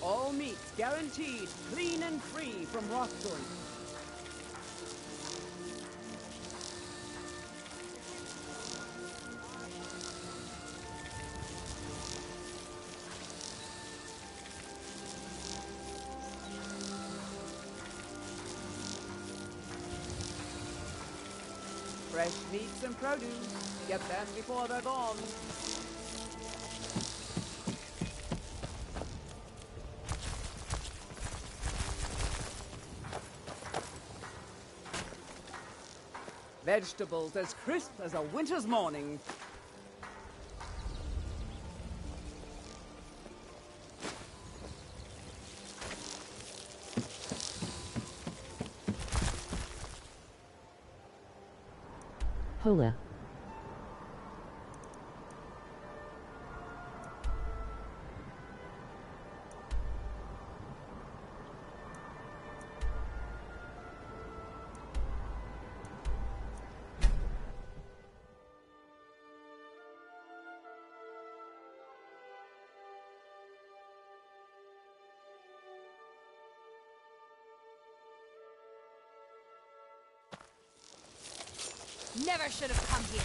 All meats guaranteed clean and free from rot soil. Fresh meats and produce. Get them before they're gone. Vegetables as crisp as a winter's morning. Hola. Never should have come here.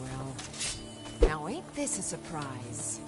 well. Now ain't this a surprise?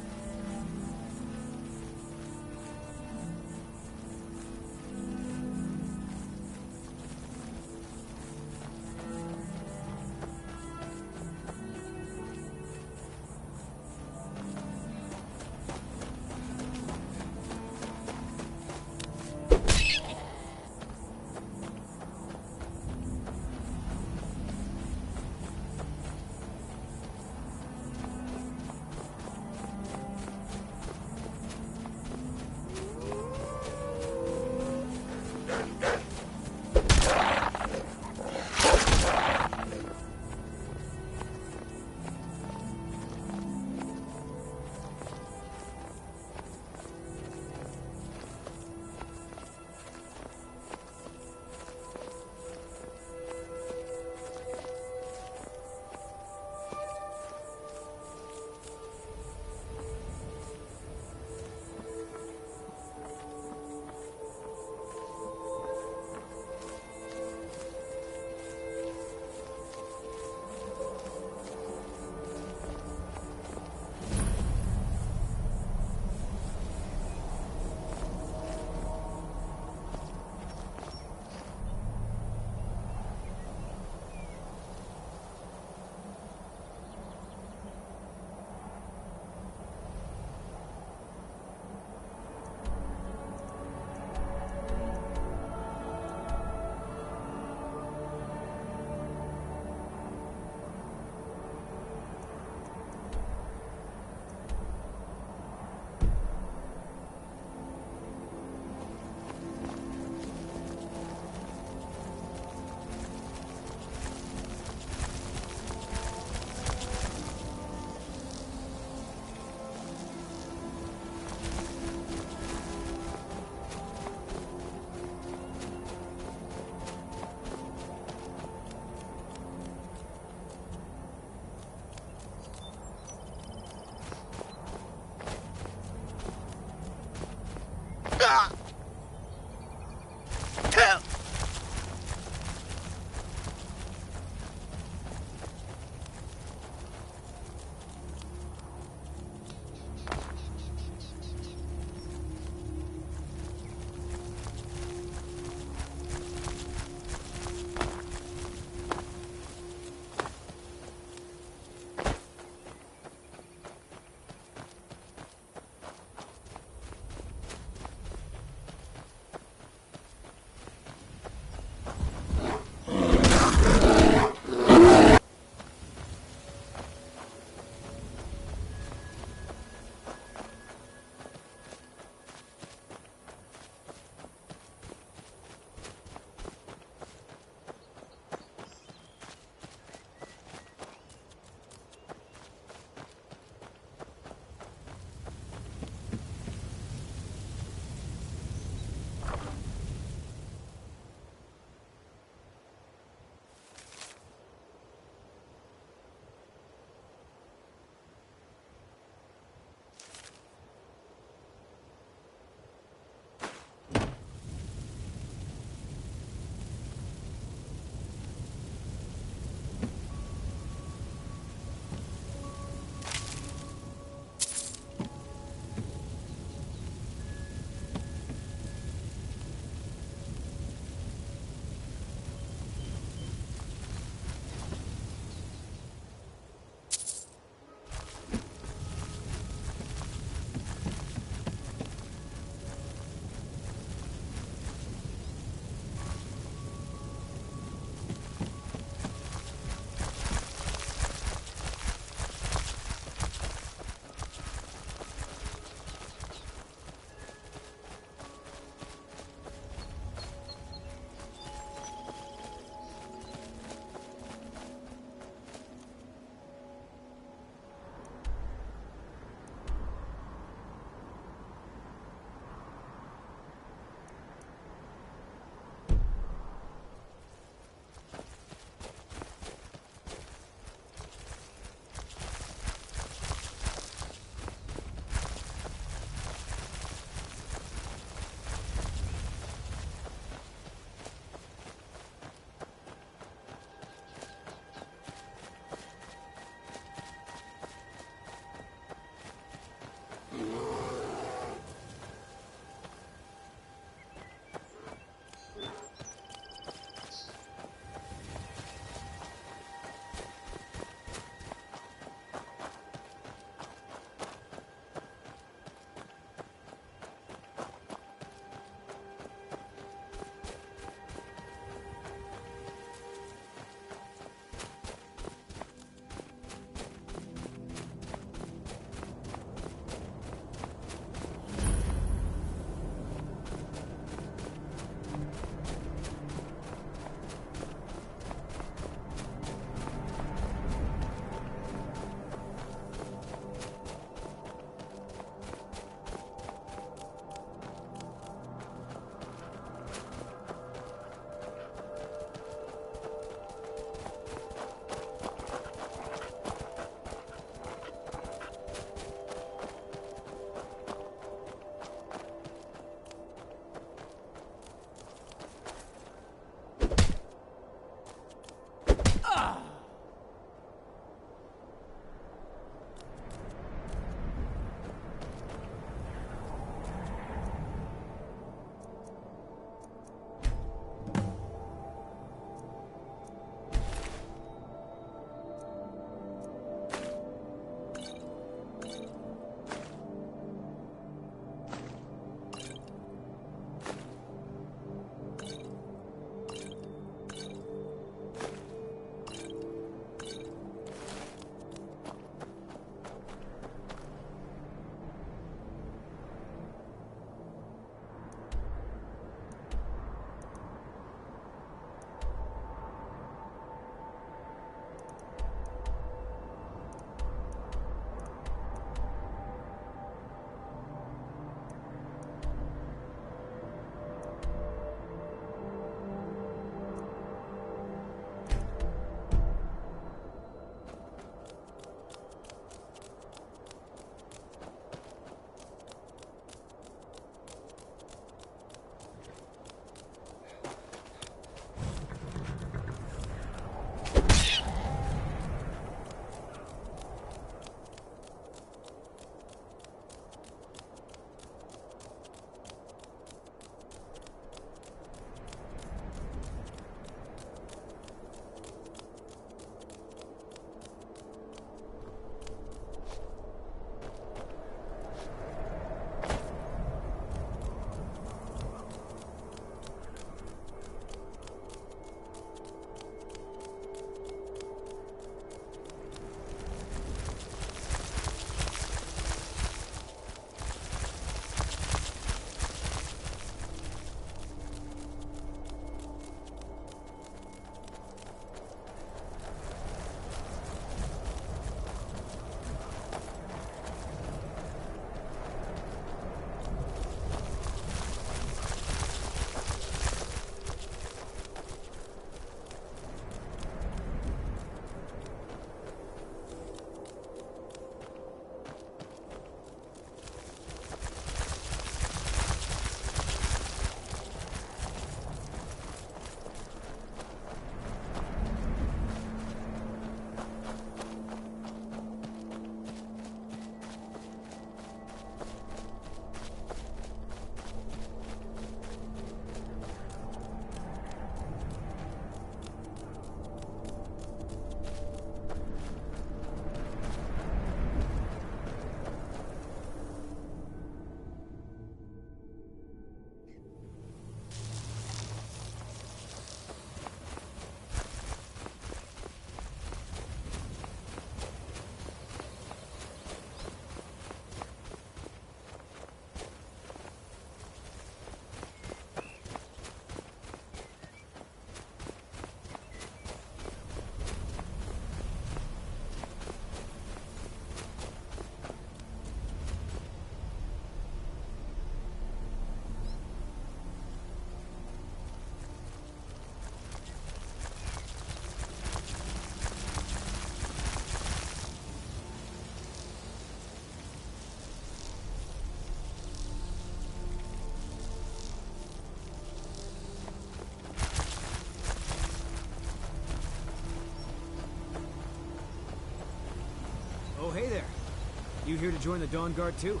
You here to join the Dawn Guard too?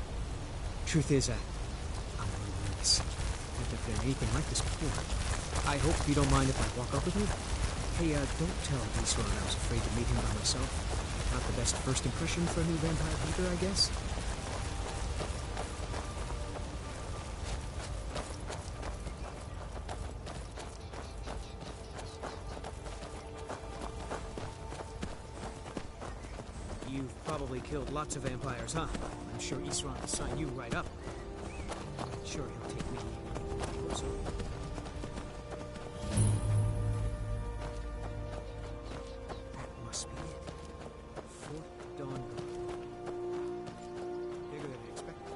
Truth is, I'm a little nervous. I've never done anything like this before. I hope you don't mind if I walk up with you. Hey, don't tell Isran I was afraid to meet him by myself. Not the best first impression for a new vampire hunter, I guess. You've probably killed lots of vampires, huh? I'm sure Isran will sign you right up. Sure, he'll take me closer. That must be it. Fort Dawn Guard. Bigger than I expected.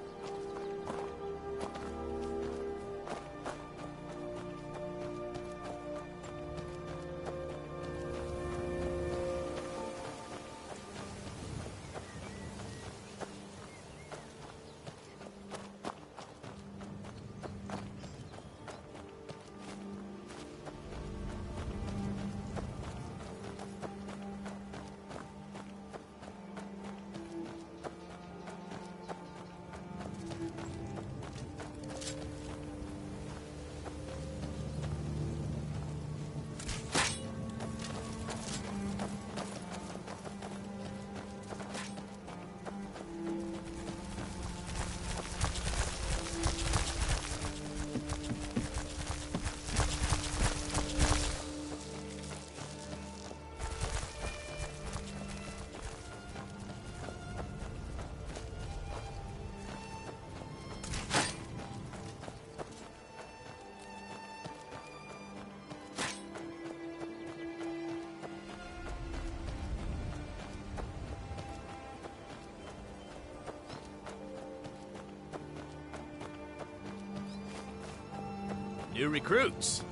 New recruits.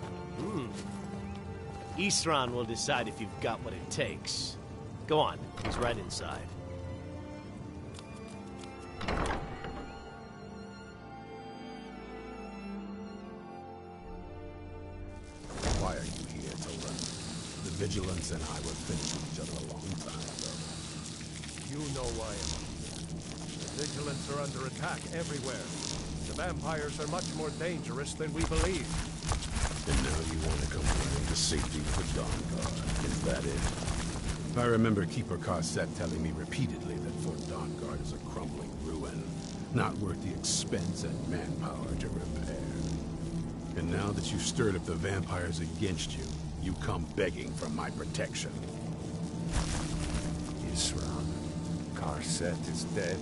Isran will decide if you've got what it takes. Go on, he's right inside. Why are you here, Tolan? The Vigilance and I were finished with each other a long time ago. You know why I'm here. The Vigilance are under attack everywhere. The vampires are much more dangerous than we believe. And now you want to come running to safety with the Dawn Guard. Is that it? I remember Keeper Carset telling me repeatedly that Fort Dawn Guard is a crumbling ruin, not worth the expense and manpower to repair. And now that you've stirred up the vampires against you, you come begging for my protection. Isran, Carset is dead.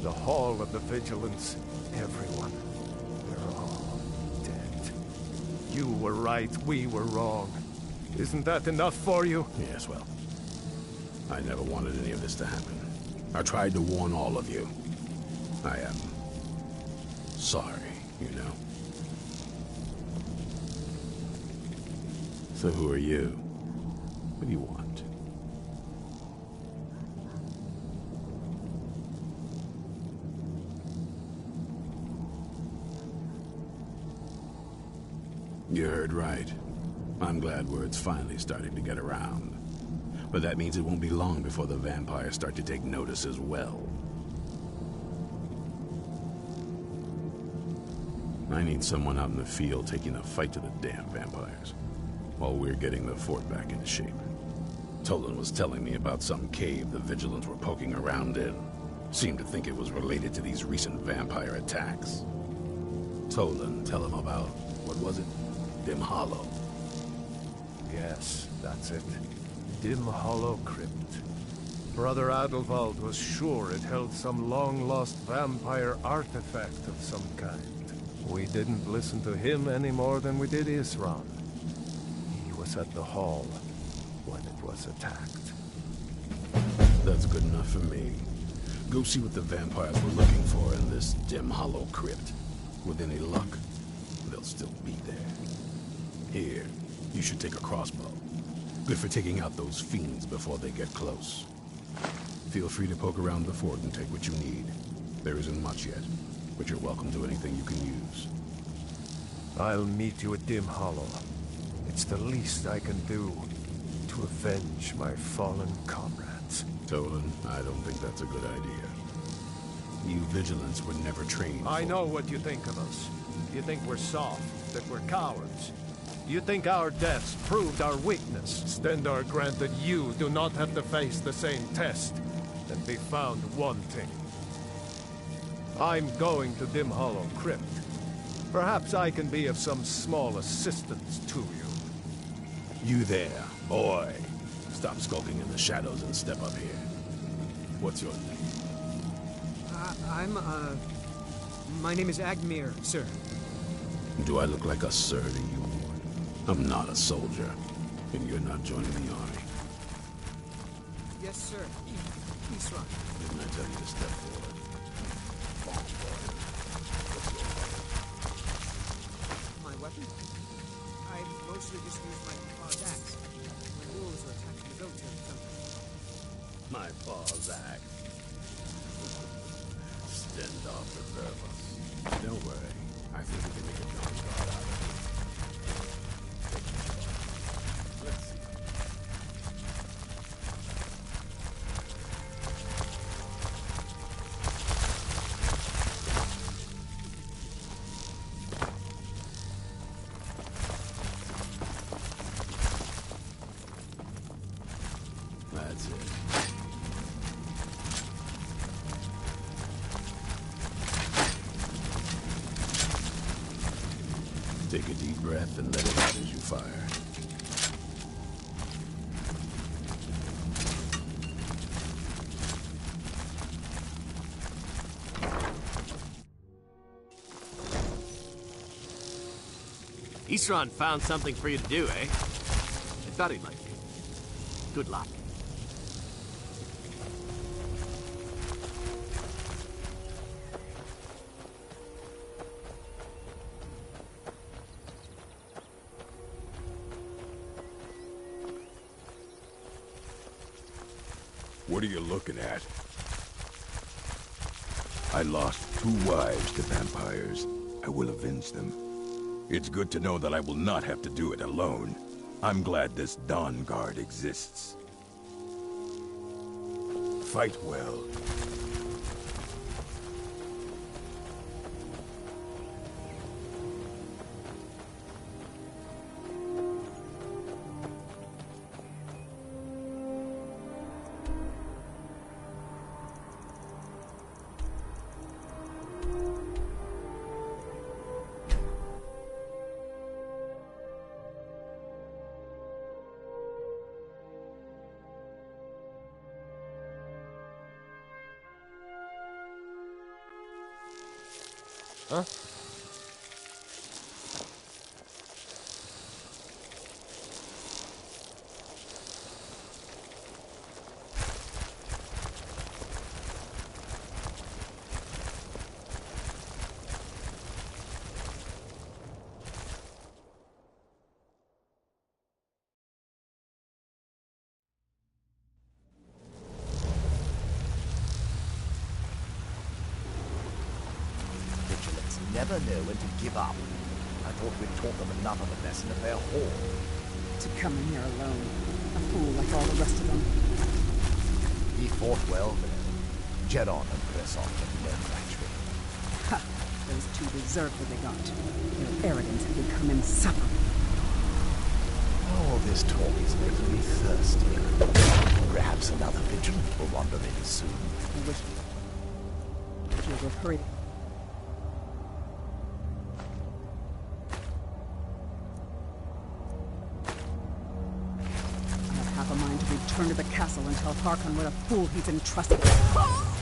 The Hall of the Vigilance, everyone, they're all dead. You were right, we were wrong. Isn't that enough for you? Yes, well, I never wanted any of this to happen. I tried to warn all of you. I am sorry, you know. So who are you? What do you want? You heard right. I'm glad word's finally starting to get around. But that means it won't be long before the vampires start to take notice as well. I need someone out in the field taking a fight to the damn vampires, while we're getting the fort back into shape. Tolan was telling me about some cave the Vigilants were poking around in. Seemed to think it was related to these recent vampire attacks. Tolan, tell him about, what was it? Dim Hollow. Yes, that's it. Dim Hollow Crypt. Brother Adelwald was sure it held some long-lost vampire artifact of some kind. We didn't listen to him any more than we did Isran. He was at the hall when it was attacked. That's good enough for me. Go see what the vampires were looking for in this Dim Hollow Crypt. With any luck, they'll still be there. Here, you should take a crossbow. Good for taking out those fiends before they get close. Feel free to poke around the fort and take what you need. There isn't much yet, but you're welcome to anything you can use. I'll meet you at Dim Hollow. It's the least I can do to avenge my fallen comrades. Tolan, I don't think that's a good idea. You vigilants were never trained. I know what you think of us. You think we're soft, that we're cowards. You think our deaths proved our weakness. Stendarr granted you do not have to face the same test and be found wanting. I'm going to Dim Hollow Crypt. Perhaps I can be of some small assistance to you. You there, boy. Stop skulking in the shadows and step up here. What's your name? My name is Agmir, sir. Do I look like a sir to you? I'm not a soldier, and you're not joining the army. Yes, sir. Please run. Didn't I tell you to step forward? What's your weapon? My weapon? I mostly just use my paw's axe. My wolves are attached to the goats every time. My paw's axe. Stendarr preserve us. Don't worry. I think we can make a Dawn Guard out of it. Let's see. That's it. Take a deep breath and let it out as you fire. Isran found something for you to do, eh? I thought he'd like you. Good luck. What are you looking at? I lost 2 wives to vampires. I will avenge them. It's good to know that I will not have to do it alone. I'm glad this Dawn Guard exists. Fight well. Huh? Vigilants never know when to give up. I thought we'd taught them enough of a lesson at their hall. To come in here alone. A fool like all the rest of them. He fought well, though. Jedon and Bresson have no match for him. Ha! Those two deserve what they got. Their arrogance had become insufferable. All this talk is making me thirsty. Perhaps another vigilant will wander in soon. I wish you would hurry. A mind to return to the castle and tell Harkon what a fool he's entrusted with.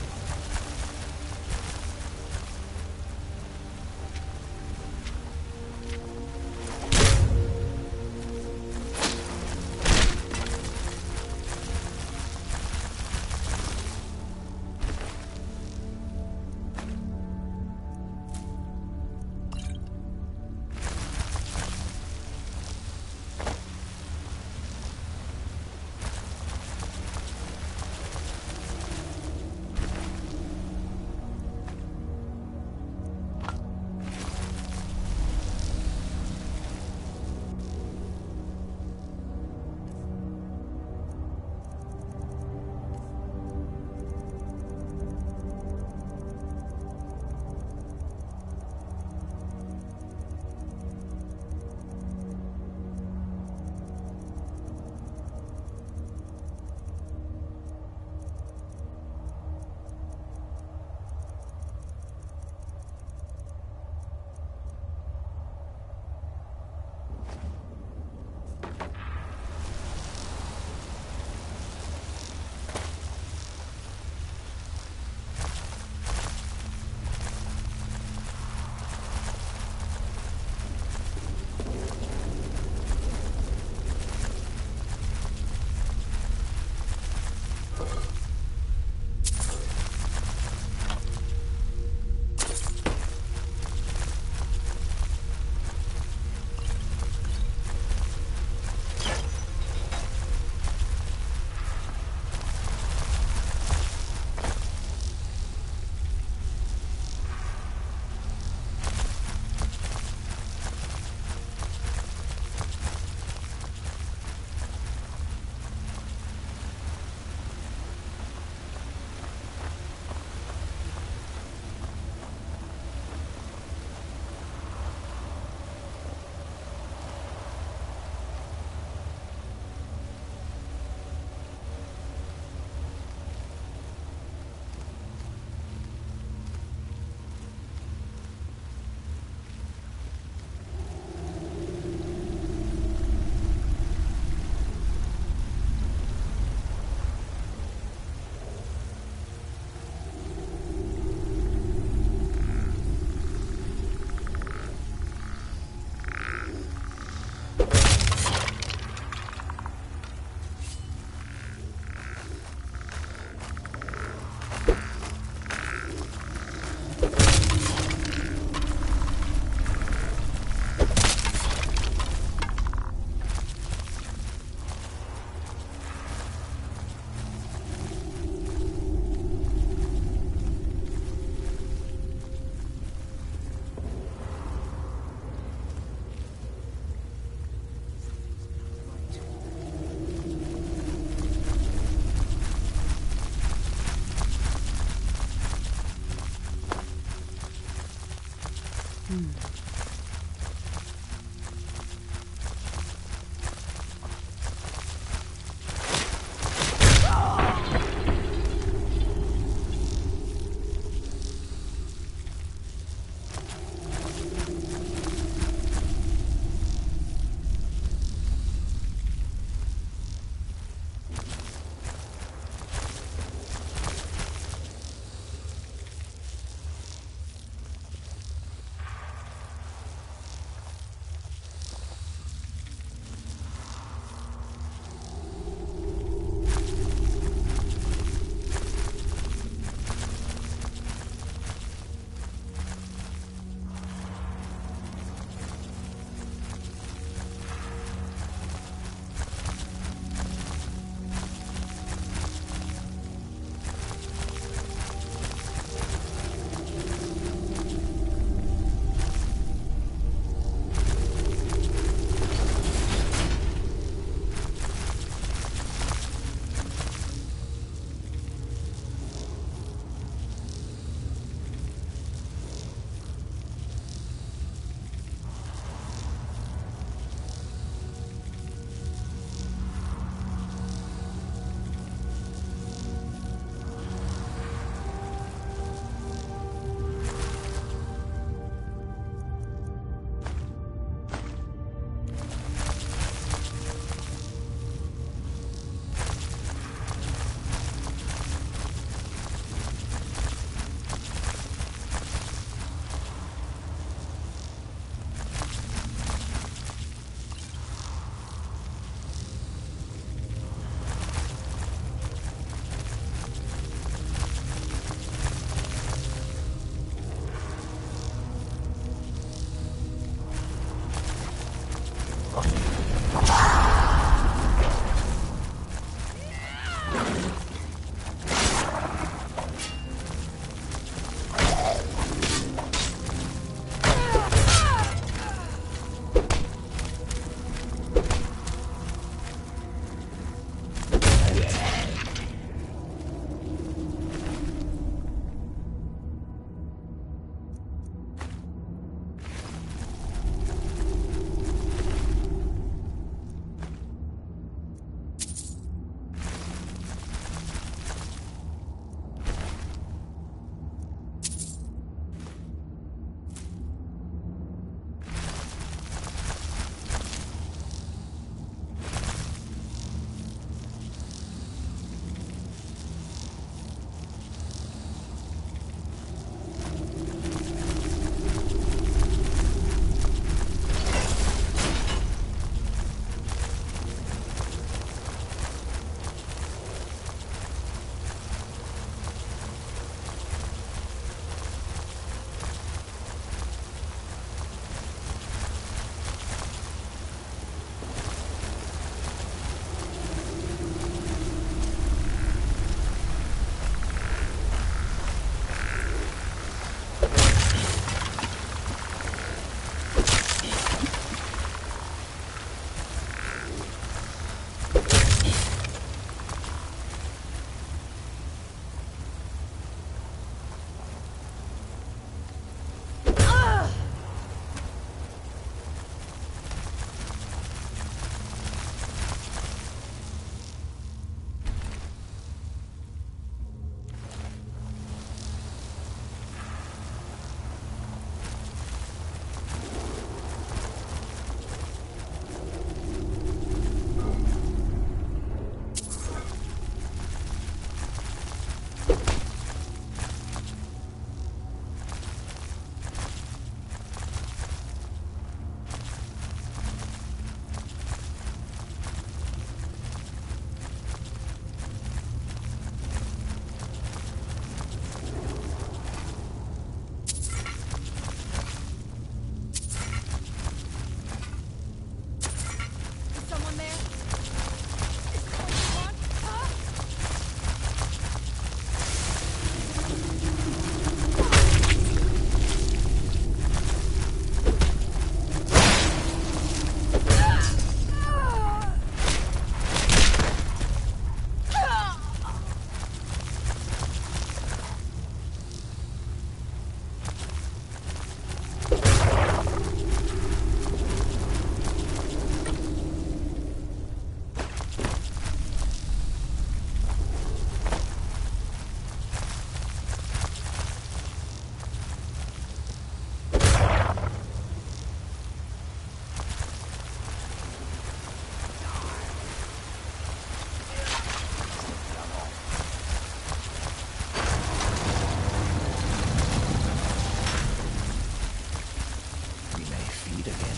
meet again.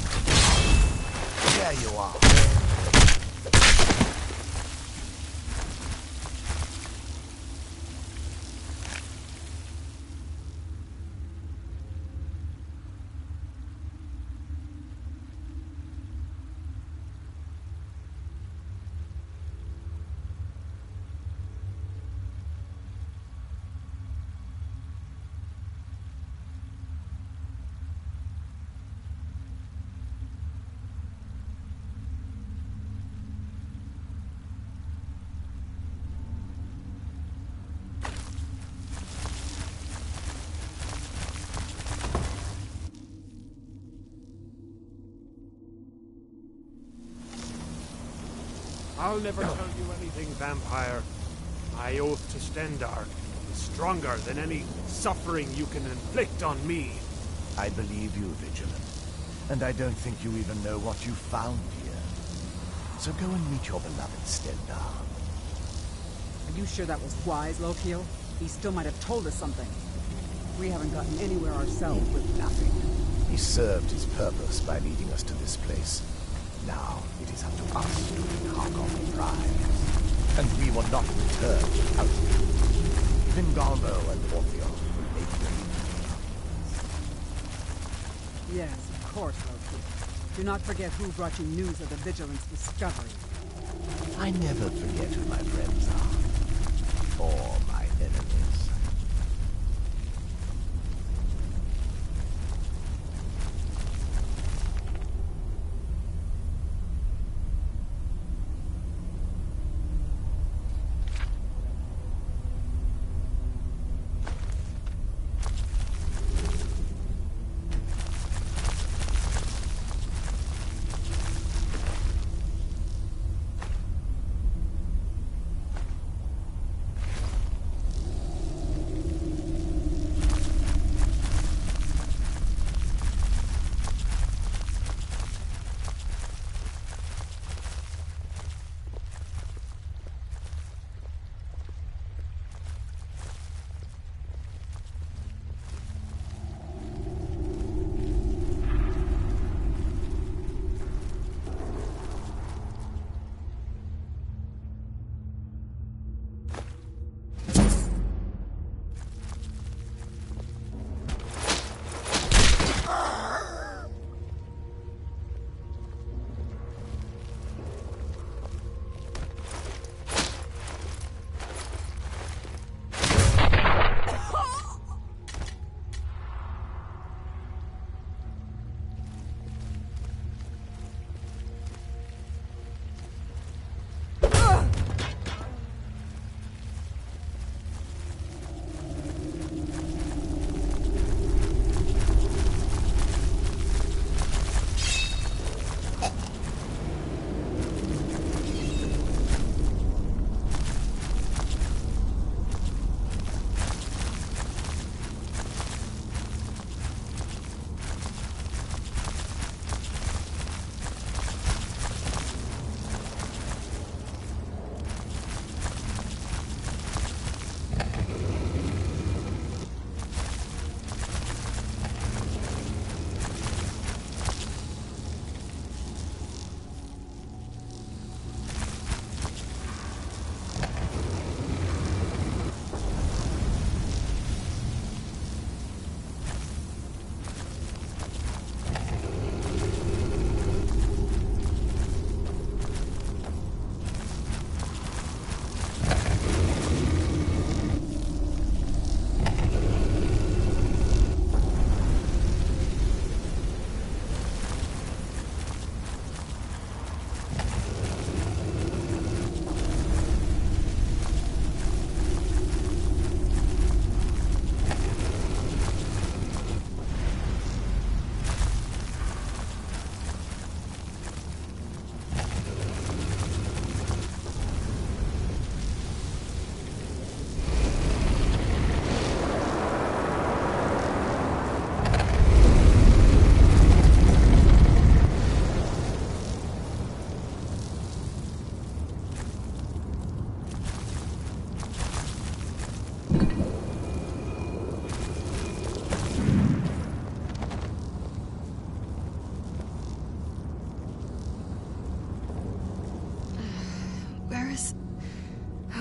There you are. I'll never tell you anything, vampire. My oath to Stendar is stronger than any suffering you can inflict on me. I believe you, Vigilant. And I don't think you even know what you found here. So go and meet your beloved Stendar. Are you sure that was wise, Lokiel? He still might have told us something. We haven't gotten anywhere ourselves with nothing. He served his purpose by leading us to this place. Now it is up to us to bring Harkon the prize. And we will not return without him. Vingalmo and Orpheon will make the Yes, of course, Loki. Do not forget who brought you news of the Vigilance discovery. I never forget who my friends are. Or my enemies.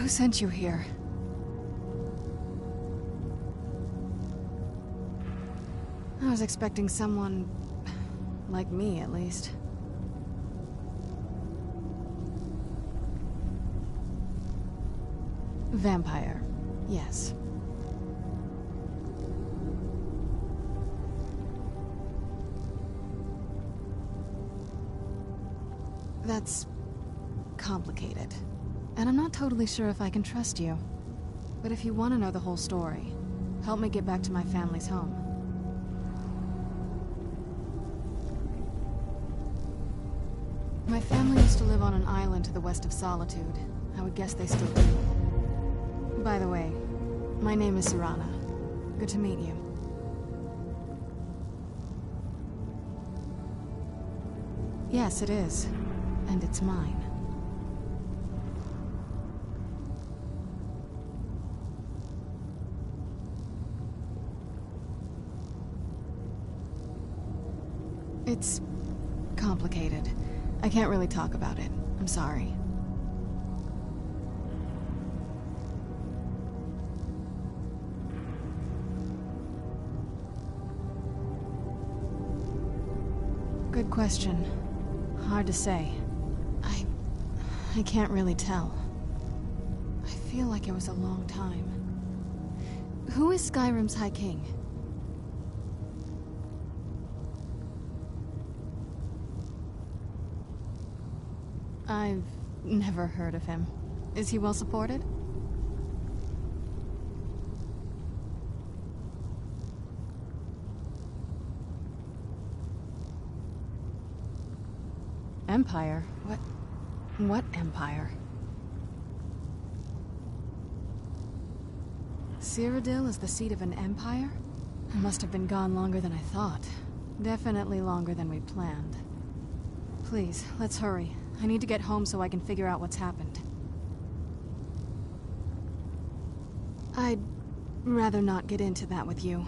Who sent you here? I was expecting someone... like me, at least. Vampire, yes. That's... complicated. And I'm not totally sure if I can trust you. But if you want to know the whole story, help me get back to my family's home. My family used to live on an island to the west of Solitude. I would guess they still do. By the way, my name is Serana. Good to meet you. Yes, it is. And it's mine. It's complicated. I can't really talk about it. I'm sorry. Good question. Hard to say. I can't really tell. I feel like it was a long time. Who is Skyrim's High King? I've never heard of him. Is he well supported? Empire? What empire? Cyrodiil is the seat of an empire? It must have been gone longer than I thought. Definitely longer than we planned. Please, let's hurry. I need to get home so I can figure out what's happened. I'd rather not get into that with you,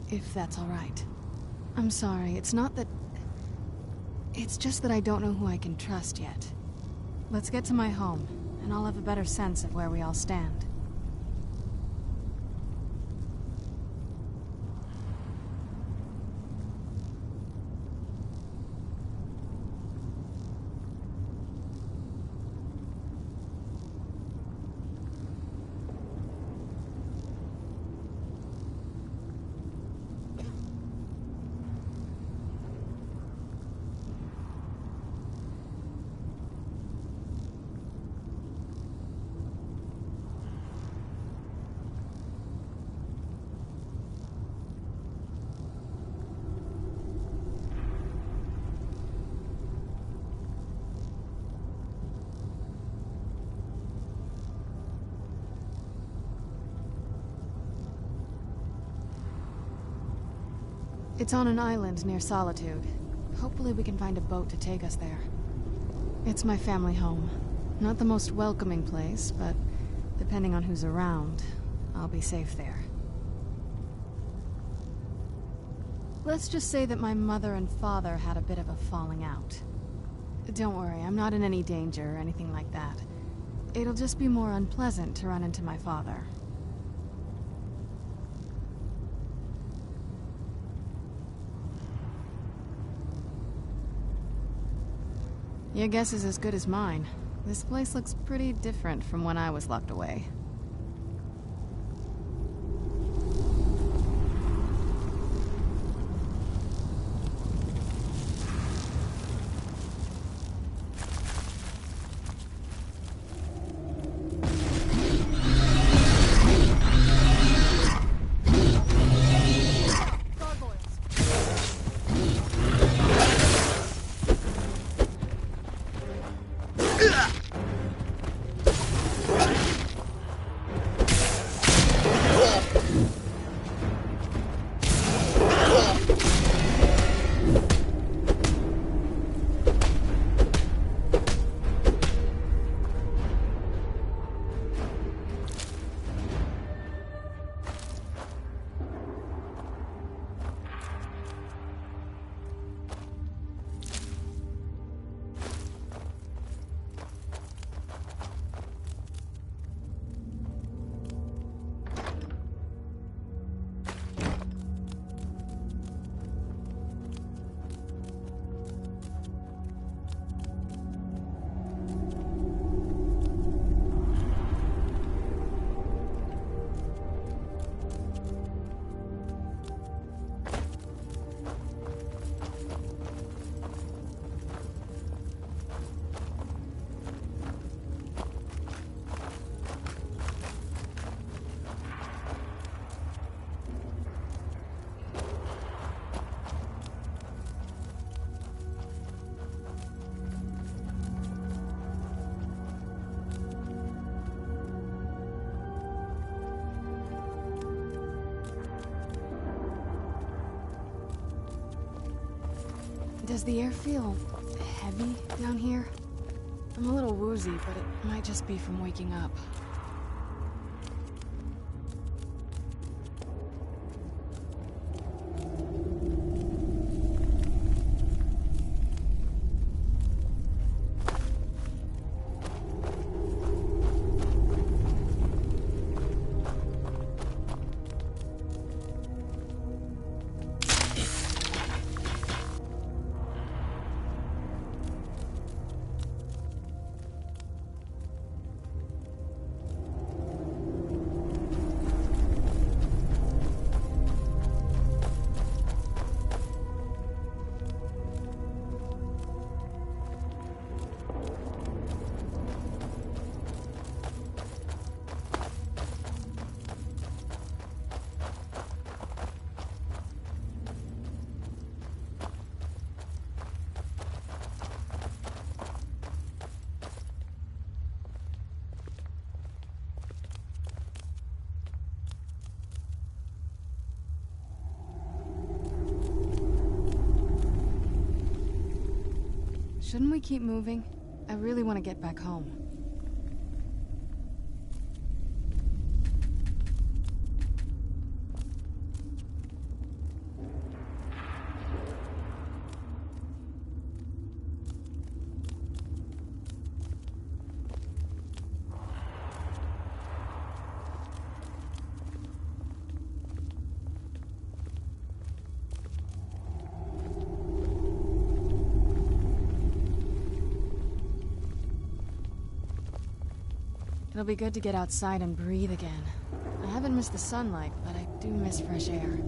if that's all right. I'm sorry, it's not that... It's just that I don't know who I can trust yet. Let's get to my home, and I'll have a better sense of where we all stand. It's on an island near Solitude. Hopefully we can find a boat to take us there. It's my family home. Not the most welcoming place, but depending on who's around, I'll be safe there. Let's just say that my mother and father had a bit of a falling out. Don't worry, I'm not in any danger or anything like that. It'll just be more unpleasant to run into my father. Your guess is as good as mine. This place looks pretty different from when I was locked away. Does the air feel heavy down here? I'm a little woozy, but it might just be from waking up. Shouldn't we keep moving? I really want to get back home. It'll be good to get outside and breathe again. I haven't missed the sunlight, but I do miss fresh air.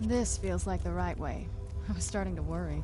This feels like the right way. I was starting to worry.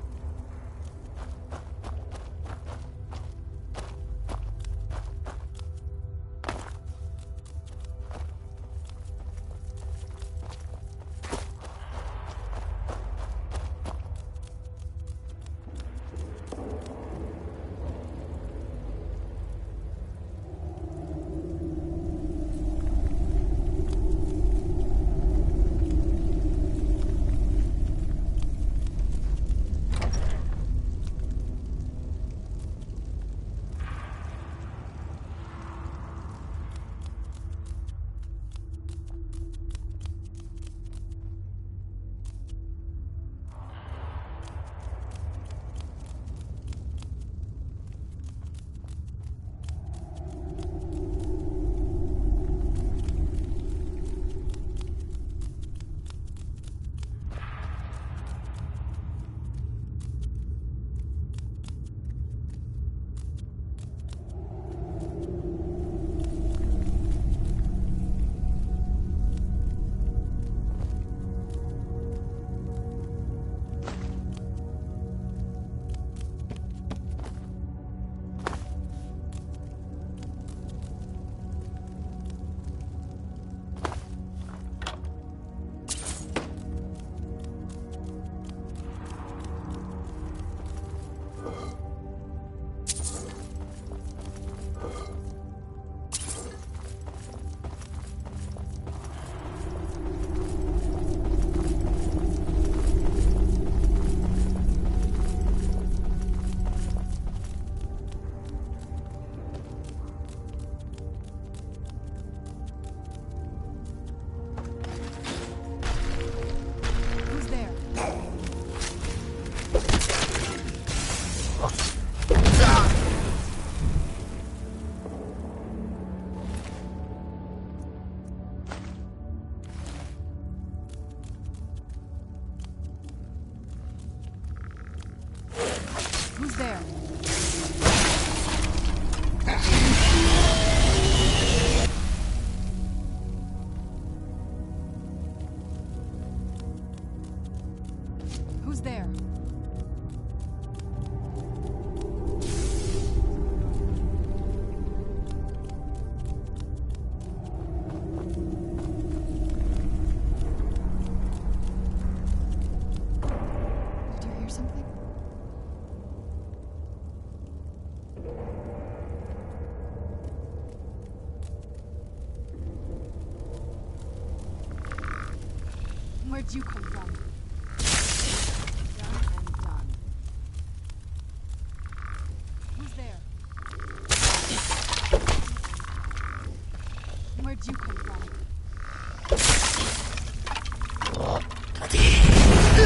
there? Who's there? Did you hear something? Where'd you come from? Done and done. Who's there? Where'd you come from? Where'd you come from?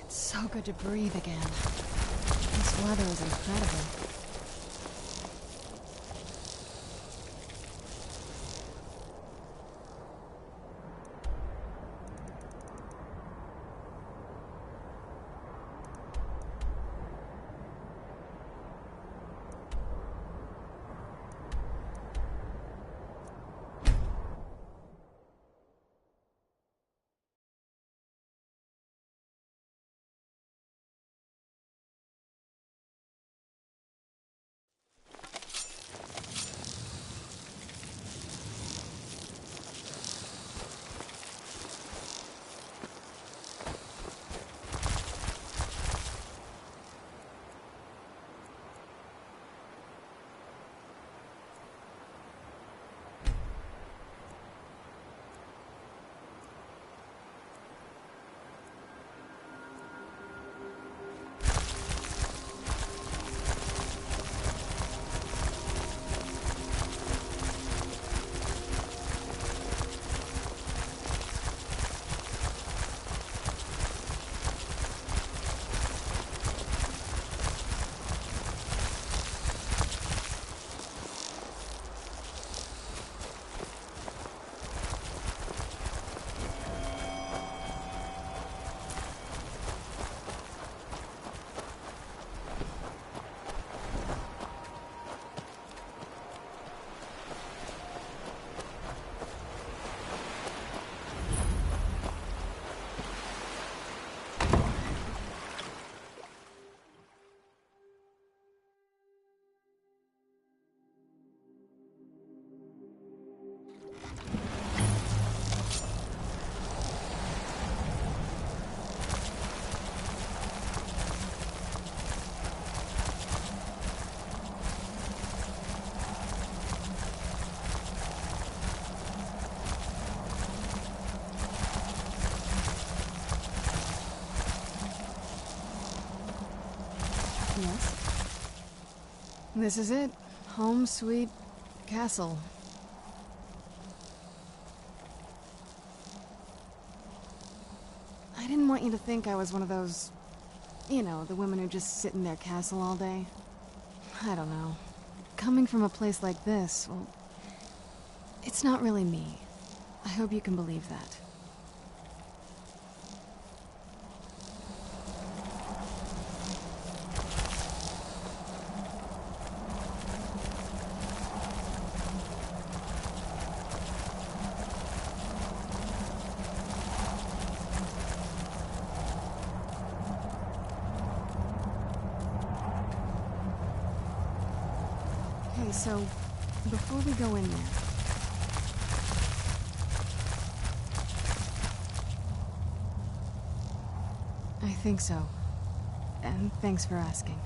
It's so good to breathe again. This weather is incredible. Yes? This is it. Home sweet castle. I didn't want you to think I was one of those... You know, the women who just sit in their castle all day. I don't know. Coming from a place like this, well... It's not really me. I hope you can believe that. so before we go in there... I think so. And thanks for asking.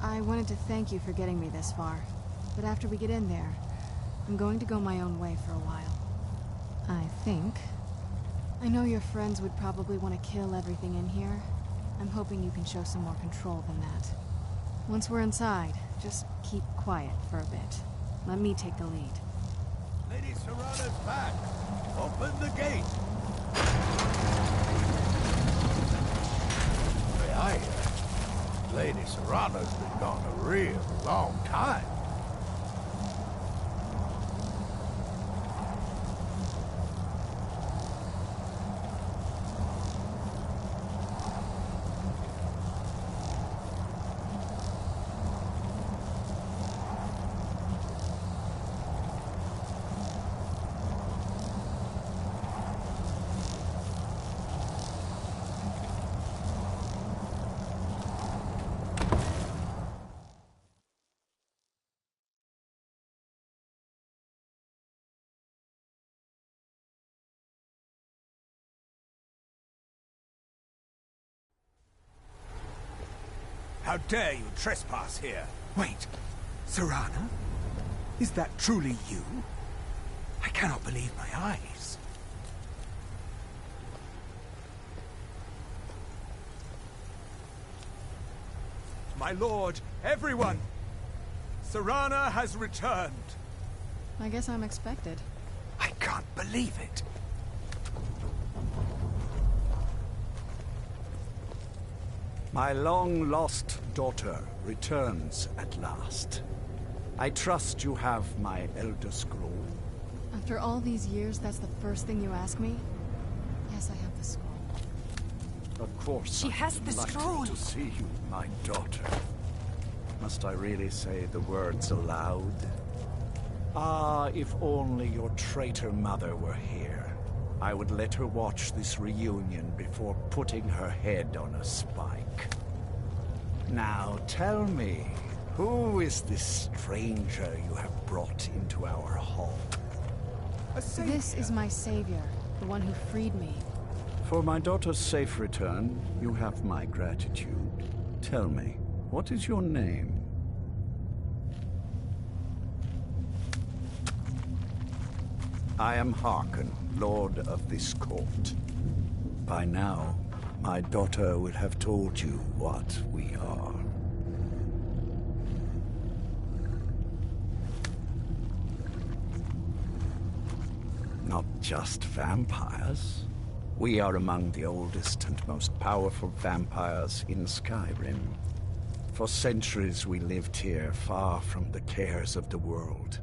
I wanted to thank you for getting me this far, but after we get in there, I'm going to go my own way for a while. I think. I know your friends would probably want to kill everything in here. I'm hoping you can show some more control than that. Once we're inside, just keep quiet for a bit. Let me take the lead. Lady Serrana's back. Open the gate. May I hear? Lady Serrana's been gone a real long time. How dare you trespass here? Wait, Serrana? Is that truly you? I cannot believe my eyes. My lord, everyone! Serrana has returned. I guess I'm expected. I can't believe it. My long-lost daughter returns at last. I trust you have my Elder Scroll. After all these years, that's the first thing you ask me? Yes, I have the scroll. Of course, She has the scroll. to see you, my daughter. Must I really say the words aloud? Ah, if only your traitor mother were here. I would let her watch this reunion before putting her head on a spike. Now tell me, who is this stranger you have brought into our hall? This is my savior, the one who freed me. For my daughter's safe return, you have my gratitude. Tell me, what is your name? I am Harkon, Lord of this court. By now, my daughter will have told you what we are. Not just vampires. We are among the oldest and most powerful vampires in Skyrim. For centuries we lived here, far from the cares of the world.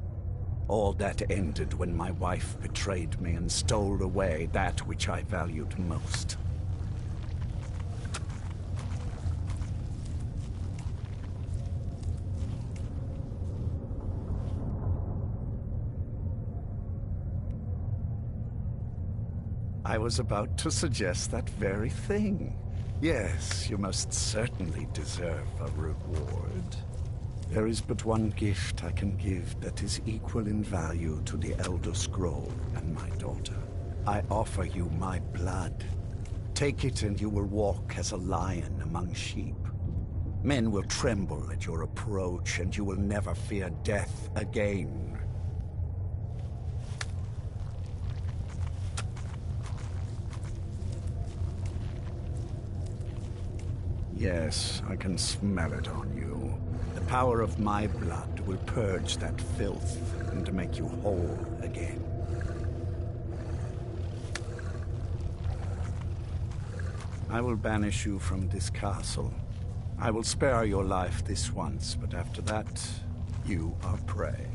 All that ended when my wife betrayed me and stole away that which I valued most. I was about to suggest that very thing. Yes, you most certainly deserve a reward. There is but one gift I can give that is equal in value to the Elder Scroll and my daughter. I offer you my blood. Take it and you will walk as a lion among sheep. Men will tremble at your approach and you will never fear death again. Yes, I can smell it on you. The power of my blood will purge that filth and make you whole again. I will banish you from this castle. I will spare your life this once, but after that, you are prey.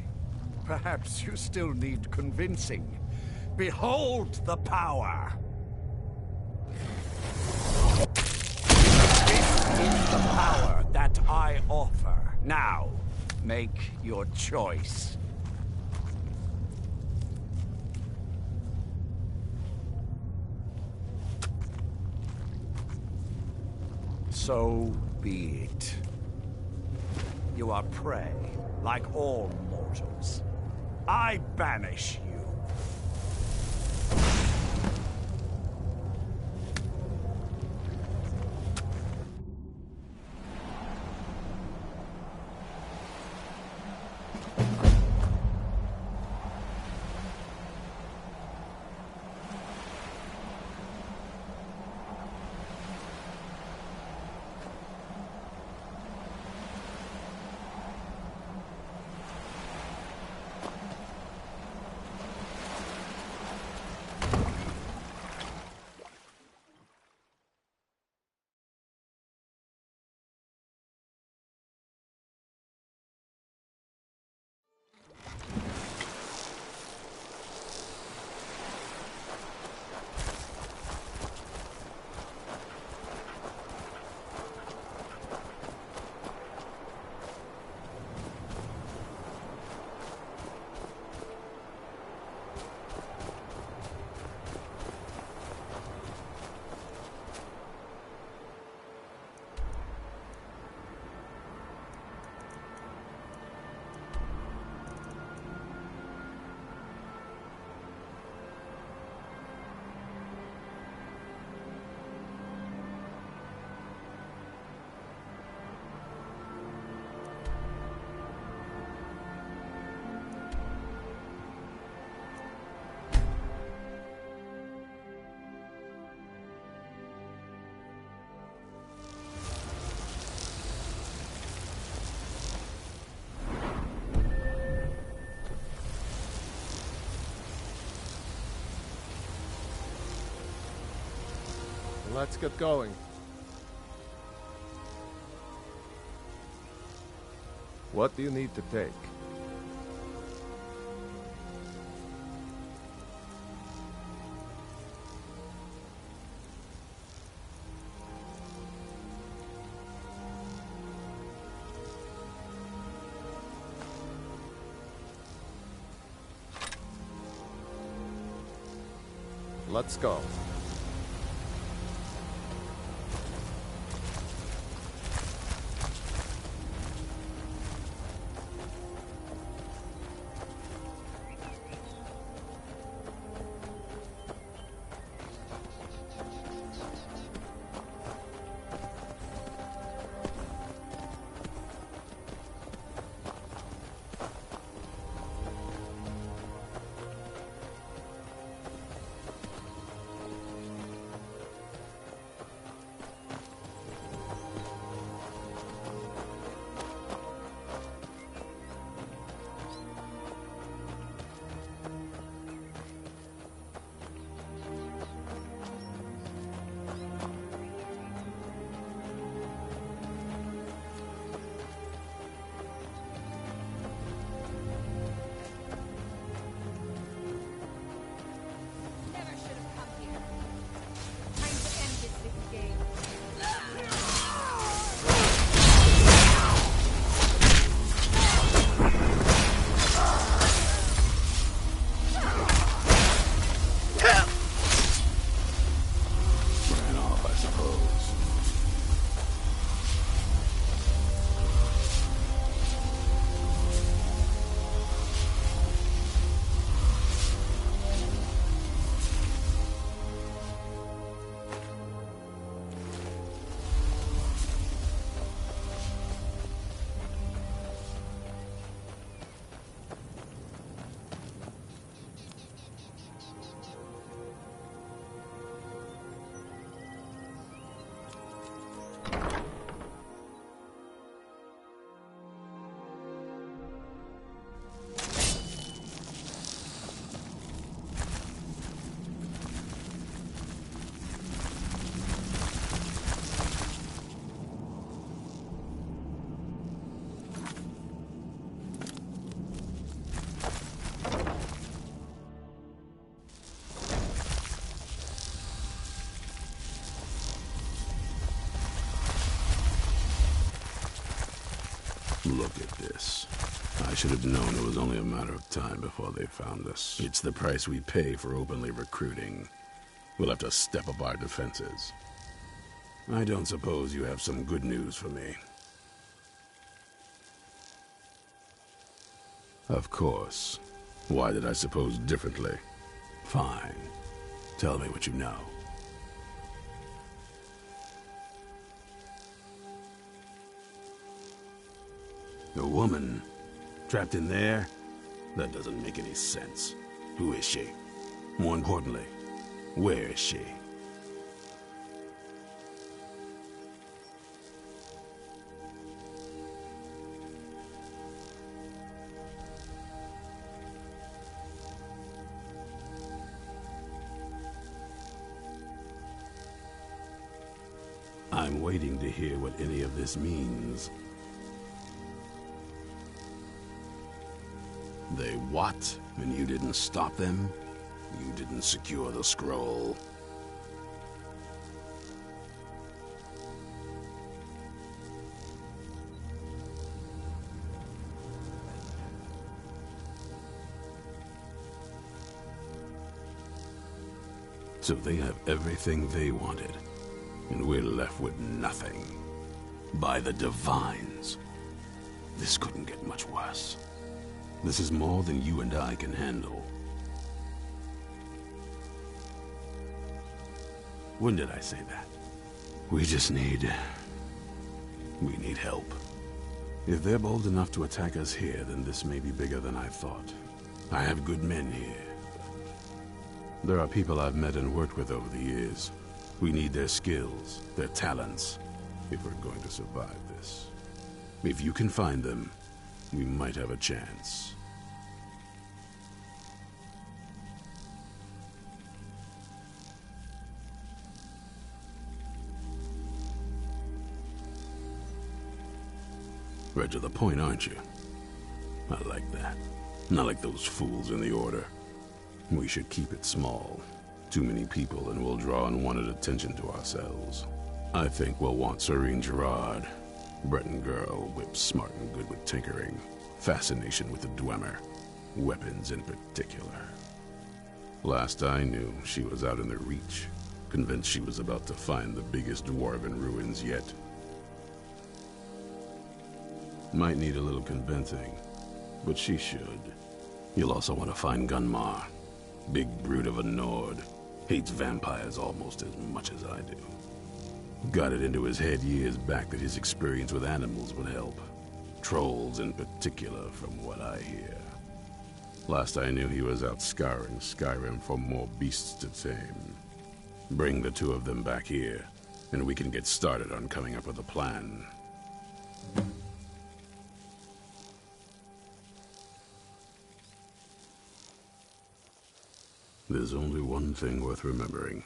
Perhaps you still need convincing. Behold the power! Is the power that I offer. Now, make your choice. So be it. You are prey, like all mortals. mortals. I banish you. Let's get going. What do you need to take? Let's go. Look at this. I should have known it was only a matter of time before they found us. It's the price we pay for openly recruiting. We'll have to step up our defenses. I don't suppose you have some good news for me. Of course. Why did I suppose differently? Fine. Tell me what you know. A woman? Trapped in there? That doesn't make any sense. Who is she? More importantly, where is she? I'm waiting to hear what any of this means. They what? And you didn't stop them? You didn't secure the scroll? So they have everything they wanted, and we're left with nothing. By the Divines. This couldn't get much worse. This is more than you and I can handle. When did I say that? We need help. If they're bold enough to attack us here, then this may be bigger than I thought. I have good men here. There are people I've met and worked with over the years. We need their skills, their talents, if we're going to survive this. If you can find them, we might have a chance. Right to the point, aren't you? I like that. Not like those fools in the Order. We should keep it small. Too many people and we'll draw unwanted attention to ourselves. I think we'll want Serene Gerard. Breton girl, whip smart and good with tinkering. Fascination with the Dwemer. Weapons in particular. Last I knew, she was out in the Reach. Convinced she was about to find the biggest dwarven ruins yet. Might need a little convincing, but she should. You'll also want to find Gunmar. Big brute of a Nord. Hates vampires almost as much as I do. Got it into his head years back that his experience with animals would help. Trolls in particular, from what I hear. Last I knew, he was out scouring Skyrim for more beasts to tame. Bring the two of them back here, and we can get started on coming up with a plan. There's only one thing worth remembering.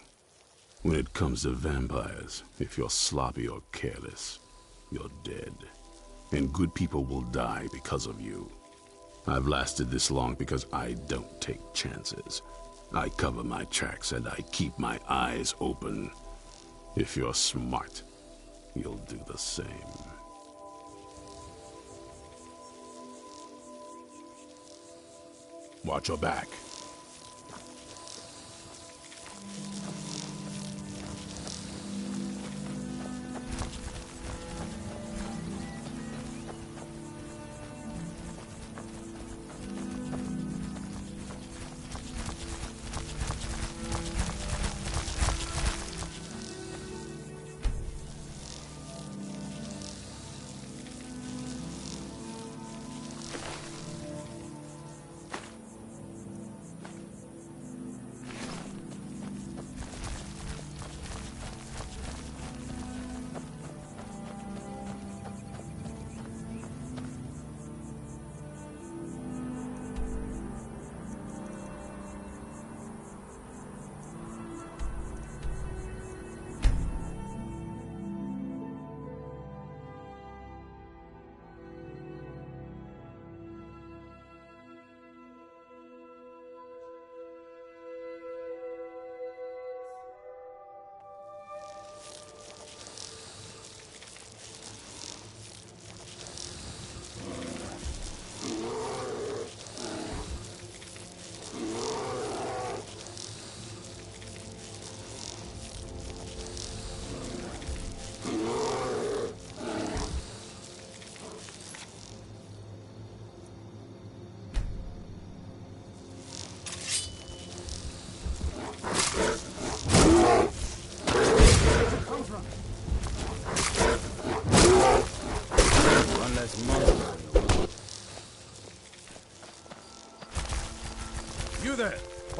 When it comes to vampires, if you're sloppy or careless, you're dead. And good people will die because of you. I've lasted this long because I don't take chances. I cover my tracks and I keep my eyes open. If you're smart, you'll do the same. Watch your back.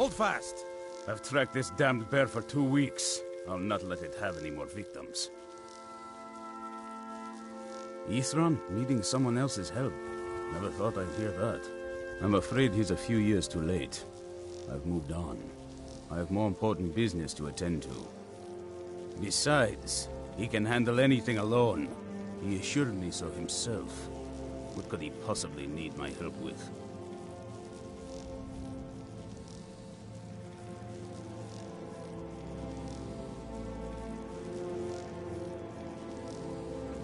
Hold fast. I've tracked this damned bear for 2 weeks. I'll not let it have any more victims. Isran needing someone else's help. Never thought I'd hear that. I'm afraid he's a few years too late. I've moved on. I have more important business to attend to. Besides, he can handle anything alone. He assured me so himself. What could he possibly need my help with?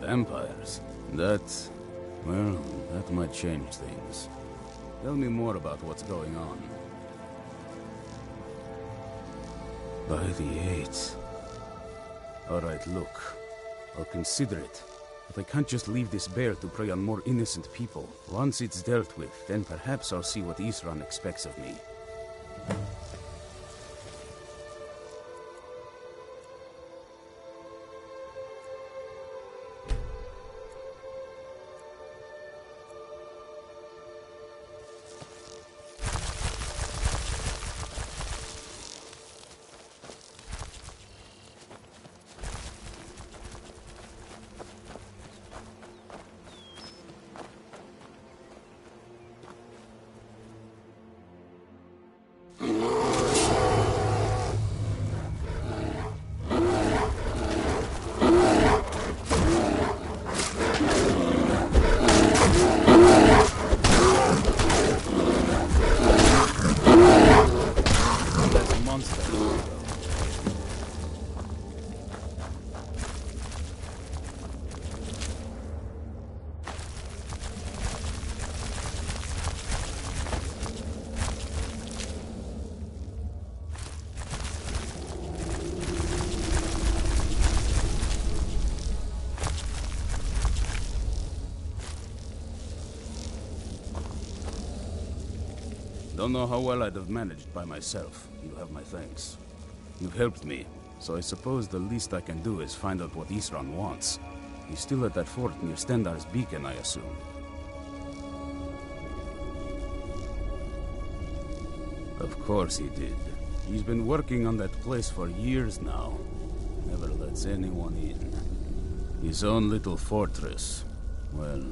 Vampires? Well, that might change things. Tell me more about what's going on. By the 8th. Alright, look. I'll consider it. But I can't just leave this bear to prey on more innocent people. Once it's dealt with, then perhaps I'll see what Isran expects of me. Don't know how well I'd have managed by myself. You have my thanks. You've helped me, so I suppose the least I can do is find out what Isran wants. He's still at that fort near Stendar's beacon, I assume. Of course he did. He's been working on that place for years now. Never lets anyone in. His own little fortress. Well,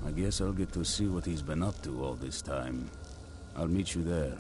I guess I'll get to see what he's been up to all this time. I'll meet you there.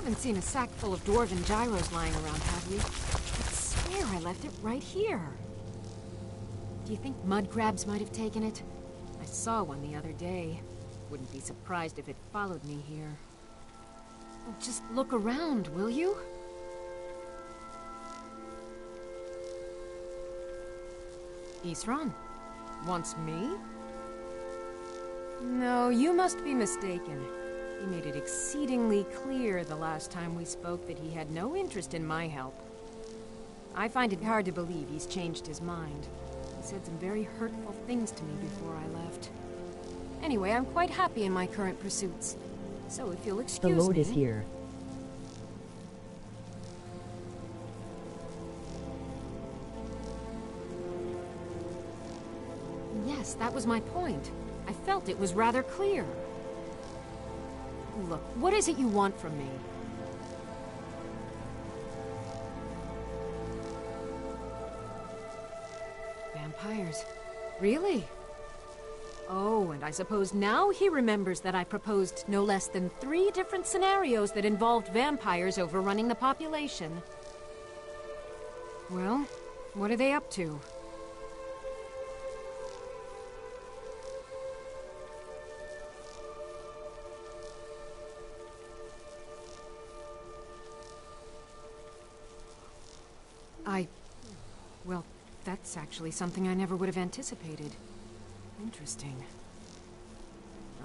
haven't seen a sack full of dwarven gyros lying around, have we? I swear I left it right here. Do you think mud crabs might have taken it? I saw one the other day. Wouldn't be surprised if it followed me here. Well, just look around, will you? Isran? Wants me? No, you must be mistaken. He made it exceedingly clear the last time we spoke that he had no interest in my help. I find it hard to believe he's changed his mind. He said some very hurtful things to me before I left. Anyway, I'm quite happy in my current pursuits. So if you'll excuse me... The Lord is here. Yes, that was my point. I felt it was rather clear. Look, what is it you want from me? Vampires. Really? Oh, and I suppose now he remembers that I proposed no less than 3 different scenarios that involved vampires overrunning the population. Well, what are they up to? Well, that's actually something I never would have anticipated. Interesting.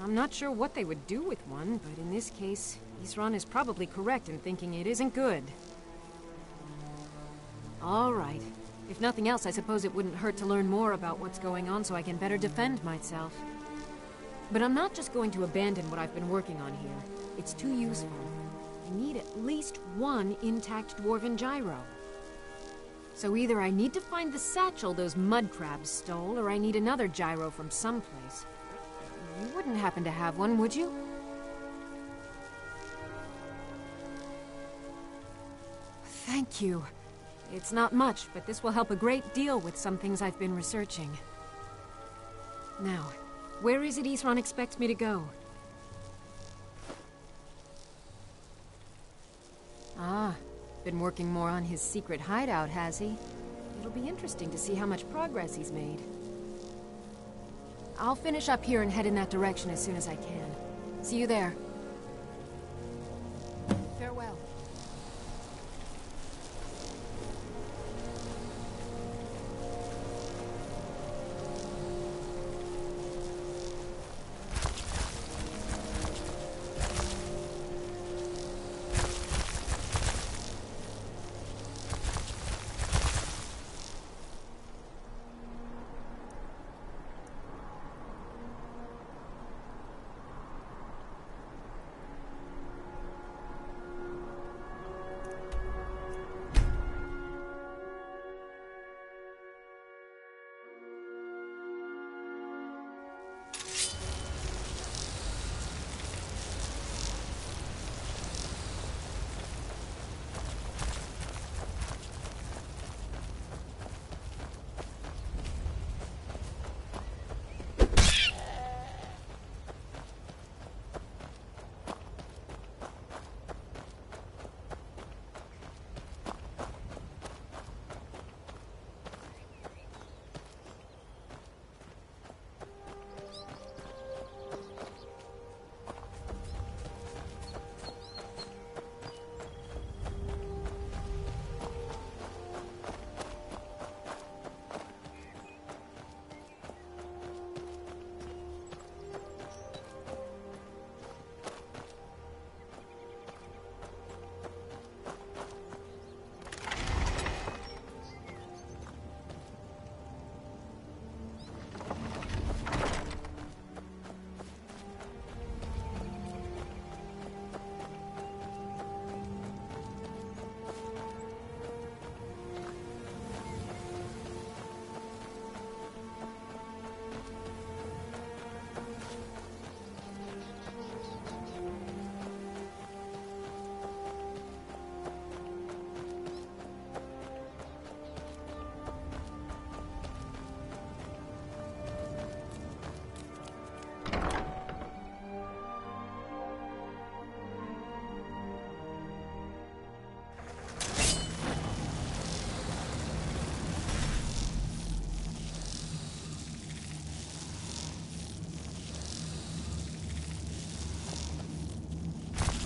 I'm not sure what they would do with one, but in this case, Isran is probably correct in thinking it isn't good. All right. If nothing else, I suppose it wouldn't hurt to learn more about what's going on so I can better defend myself. But I'm not just going to abandon what I've been working on here. It's too useful. I need at least 1 intact dwarven gyro. So either I need to find the satchel those mud crabs stole, or I need another gyro from someplace. You wouldn't happen to have one, would you? Thank you. It's not much, but this will help a great deal with some things I've been researching. Now, where is it Isran expects me to go? Ah. Been working more on his secret hideout, has he? It'll be interesting to see how much progress he's made. I'll finish up here and head in that direction as soon as I can. See you there. Farewell.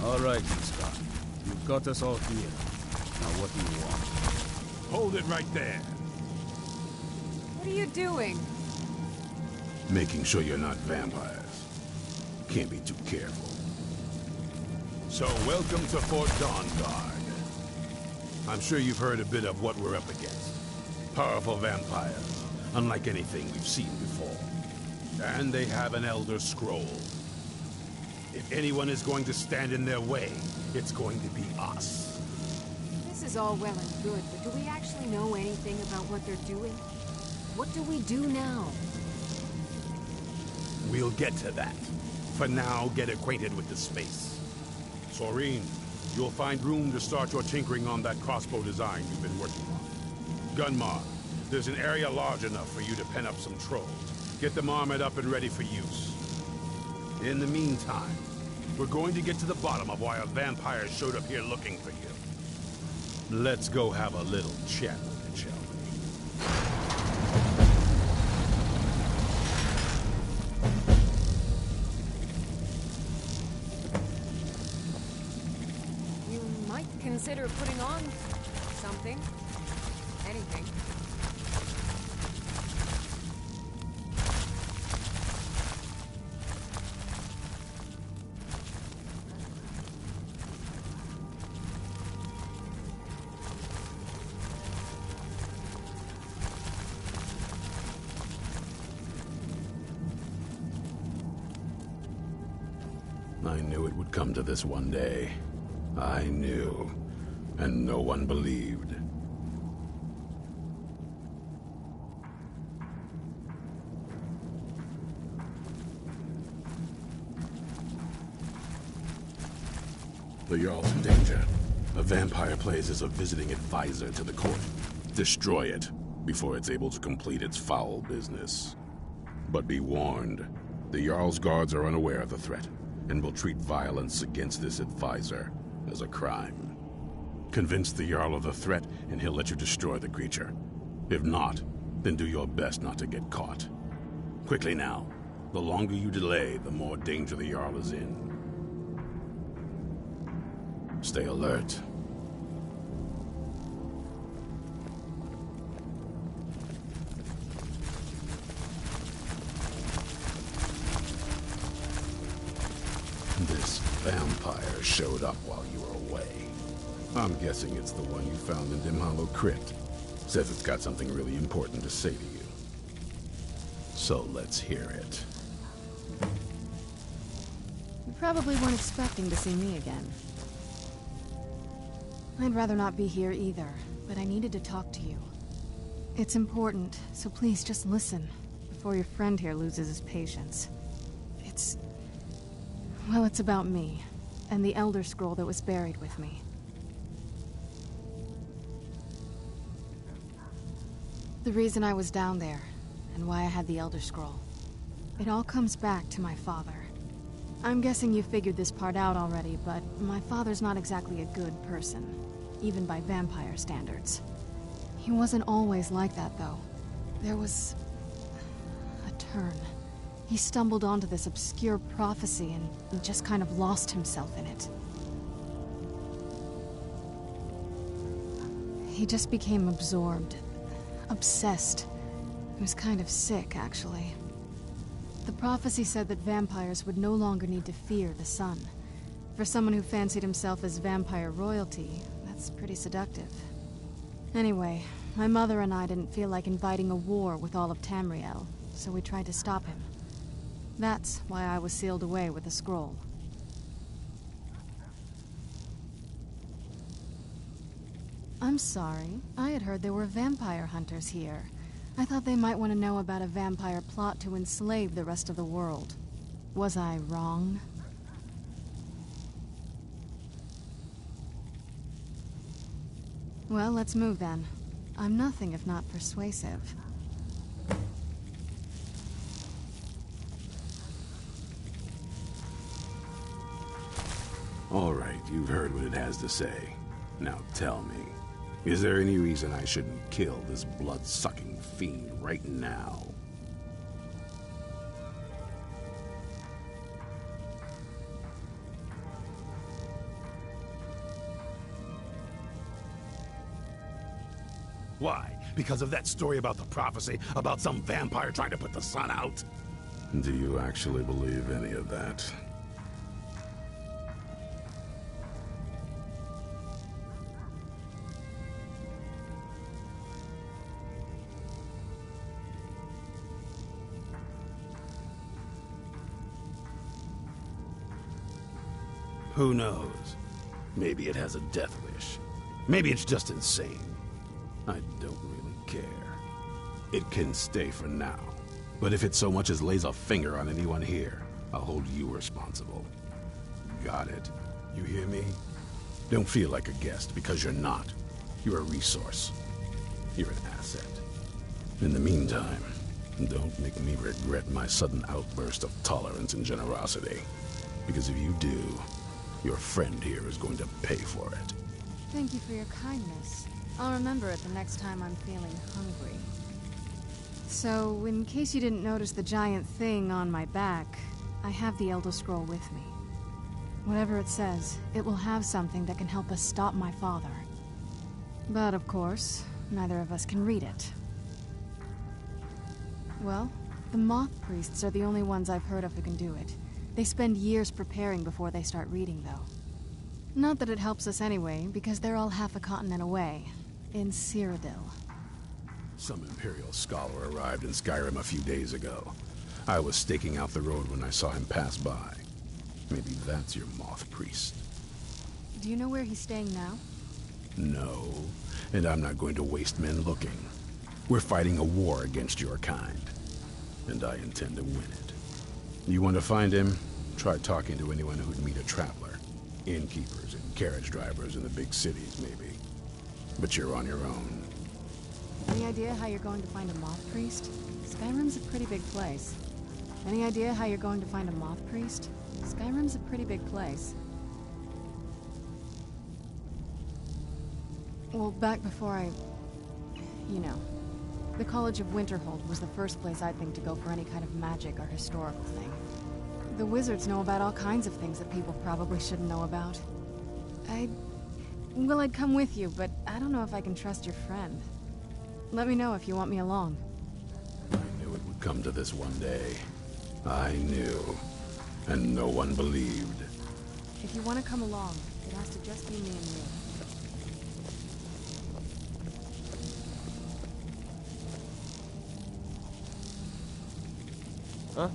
All right, Scott. You've got us all here. Now what do you want? Hold it right there. What are you doing? Making sure you're not vampires. Can't be too careful. So welcome to Fort Dawnguard. I'm sure you've heard a bit of what we're up against. Powerful vampires, unlike anything we've seen before. And they have an Elder Scroll. If anyone is going to stand in their way, it's going to be us. This is all well and good, but do we actually know anything about what they're doing? What do we do now? We'll get to that. For now, get acquainted with the space. Soreen, you'll find room to start your tinkering on that crossbow design you've been working on. Gunmar, there's an area large enough for you to pen up some trolls. Get them armored up and ready for use. In the meantime, we're going to get to the bottom of why a vampire showed up here looking for you. Let's go have a little chat with it, shall You might consider putting on something. Anything. I knew it would come to this one day. I knew. And no one believed. The Jarl's in danger. A vampire plays as a visiting advisor to the court. Destroy it before it's able to complete its foul business. But be warned, the Jarl's guards are unaware of the threat and will treat violence against this advisor as a crime. Convince the Jarl of the threat and he'll let you destroy the creature. If not, then do your best not to get caught. Quickly now. The longer you delay, the more danger the Jarl is in. Stay alert. This vampire showed up while you were away. I'm guessing it's the one you found in Dim Hollow Crypt. Says it's got something really important to say to you. So let's hear it. You probably weren't expecting to see me again. I'd rather not be here either, but I needed to talk to you. It's important, so please just listen, before your friend here loses his patience. Well, it's about me, and the Elder Scroll that was buried with me. The reason I was down there, and why I had the Elder Scroll. It all comes back to my father. I'm guessing you figured this part out already, but my father's not exactly a good person, even by vampire standards. He wasn't always like that, though. There was a turn. He stumbled onto this obscure prophecy and just kind of lost himself in it. He just became absorbed. Obsessed. He was kind of sick, actually. The prophecy said that vampires would no longer need to fear the sun. For someone who fancied himself as vampire royalty, that's pretty seductive. Anyway, my mother and I didn't feel like inviting a war with all of Tamriel, so we tried to stop him. That's why I was sealed away with the scroll. I'm sorry. I had heard there were vampire hunters here. I thought they might want to know about a vampire plot to enslave the rest of the world. Was I wrong? Well, let's move then. I'm nothing if not persuasive. All right, you've heard what it has to say. Now tell me, is there any reason I shouldn't kill this blood-sucking fiend right now? Why? Because of that story about the prophecy? About some vampire trying to put the sun out? Do you actually believe any of that? Who knows? Maybe it has a death wish. Maybe it's just insane. I don't really care. It can stay for now. But if it so much as lays a finger on anyone here, I'll hold you responsible. Got it? You hear me? Don't feel like a guest, because you're not. You're a resource. You're an asset. In the meantime, don't make me regret my sudden outburst of tolerance and generosity. Because if you do, your friend here is going to pay for it. Thank you for your kindness. I'll remember it the next time I'm feeling hungry. So, in case you didn't notice the giant thing on my back, I have the Elder Scroll with me. Whatever it says, it will have something that can help us stop my father. But of course, neither of us can read it. Well, the Moth Priests are the only ones I've heard of who can do it. They spend years preparing before they start reading, though. Not that it helps us anyway, because they're all half a continent away, in Cyrodiil. Some Imperial scholar arrived in Skyrim a few days ago. I was staking out the road when I saw him pass by. Maybe that's your Moth Priest. Do you know where he's staying now? No, and I'm not going to waste men looking. We're fighting a war against your kind, and I intend to win it. You want to find him? Try talking to anyone who'd meet a traveler. Innkeepers and carriage drivers in the big cities, maybe. But you're on your own. Any idea how you're going to find a Moth Priest? Skyrim's a pretty big place. Any idea how you're going to find a Moth Priest? Skyrim's a pretty big place. Well, back before you know. The College of Winterhold was the first place I'd think to go for any kind of magic or historical thing. The wizards know about all kinds of things that people probably shouldn't know about. I'd come with you, but I don't know if I can trust your friend. Let me know if you want me along. I knew it would come to this one day. I knew. And no one believed. If you want to come along, it has to just be me and you. Huh?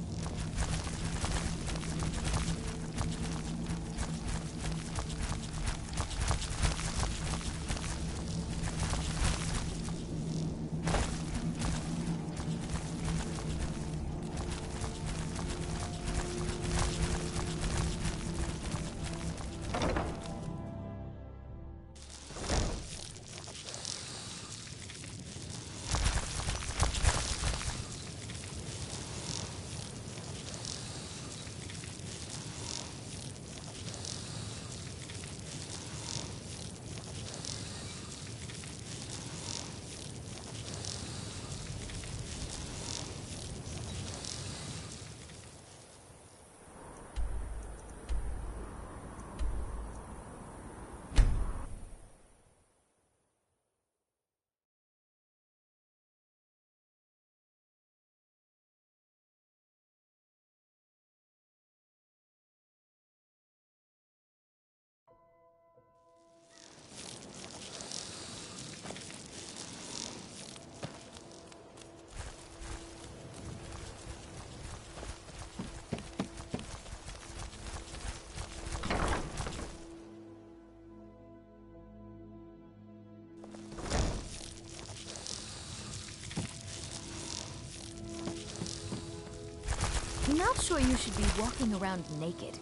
Not sure you should be walking around naked.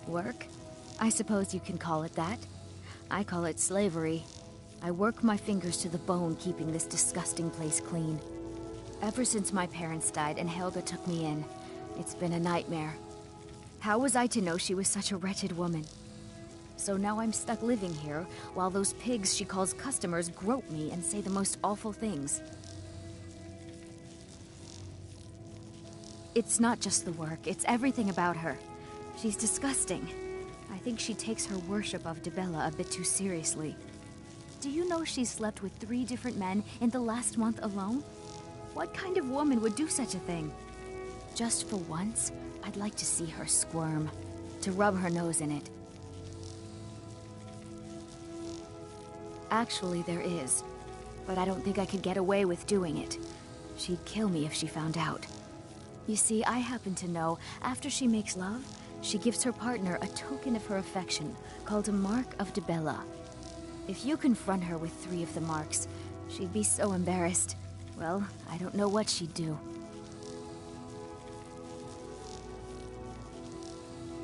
Work? I suppose you can call it that. I call it slavery. I work my fingers to the bone keeping this disgusting place clean. Ever since my parents died and Helga took me in, it's been a nightmare. How was I to know she was such a wretched woman? So now I'm stuck living here, while those pigs she calls customers grope me and say the most awful things. It's not just the work, it's everything about her. She's disgusting. I think she takes her worship of Dibella a bit too seriously. Do you know she slept with 3 different men in the last month alone? What kind of woman would do such a thing? Just for once, I'd like to see her squirm, to rub her nose in it. Actually, there is, but I don't think I could get away with doing it. She'd kill me if she found out. You see, I happen to know, after she makes love, she gives her partner a token of her affection, called a Mark of Dibella. If you confront her with 3 of the marks, she'd be so embarrassed. Well, I don't know what she'd do.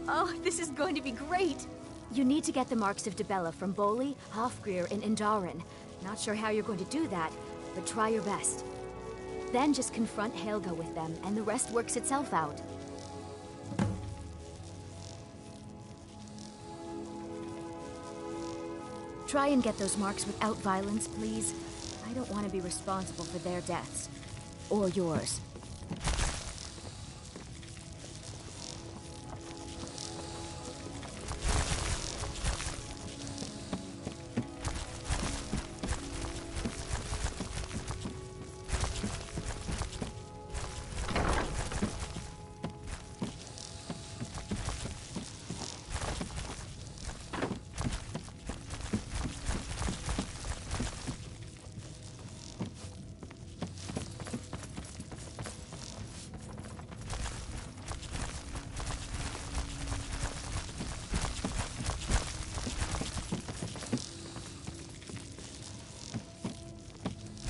Oh, this is going to be great! You need to get the marks of Dibella from Boli, Hofgrir, and Indaren. Not sure how you're going to do that, but try your best. Then just confront Helga with them, and the rest works itself out. Try and get those marks without violence, please. I don't want to be responsible for their deaths. Or yours.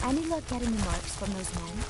Any luck getting the marks from those men?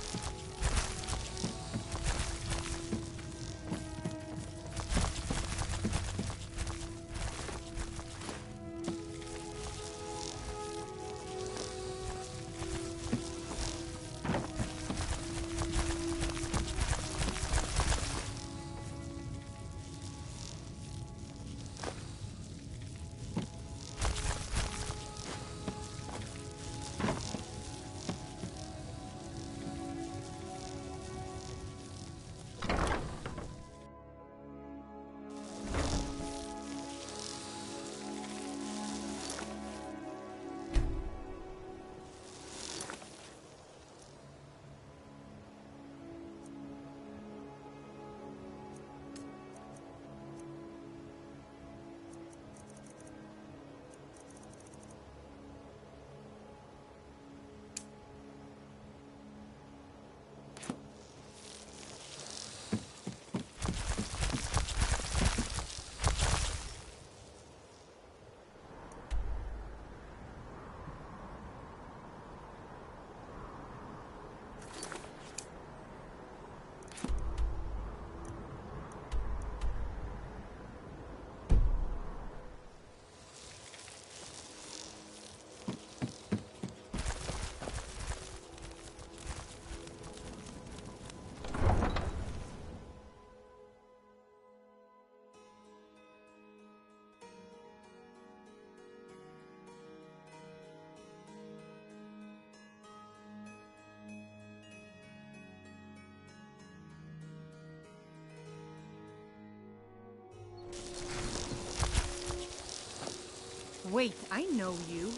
Wait, I know you.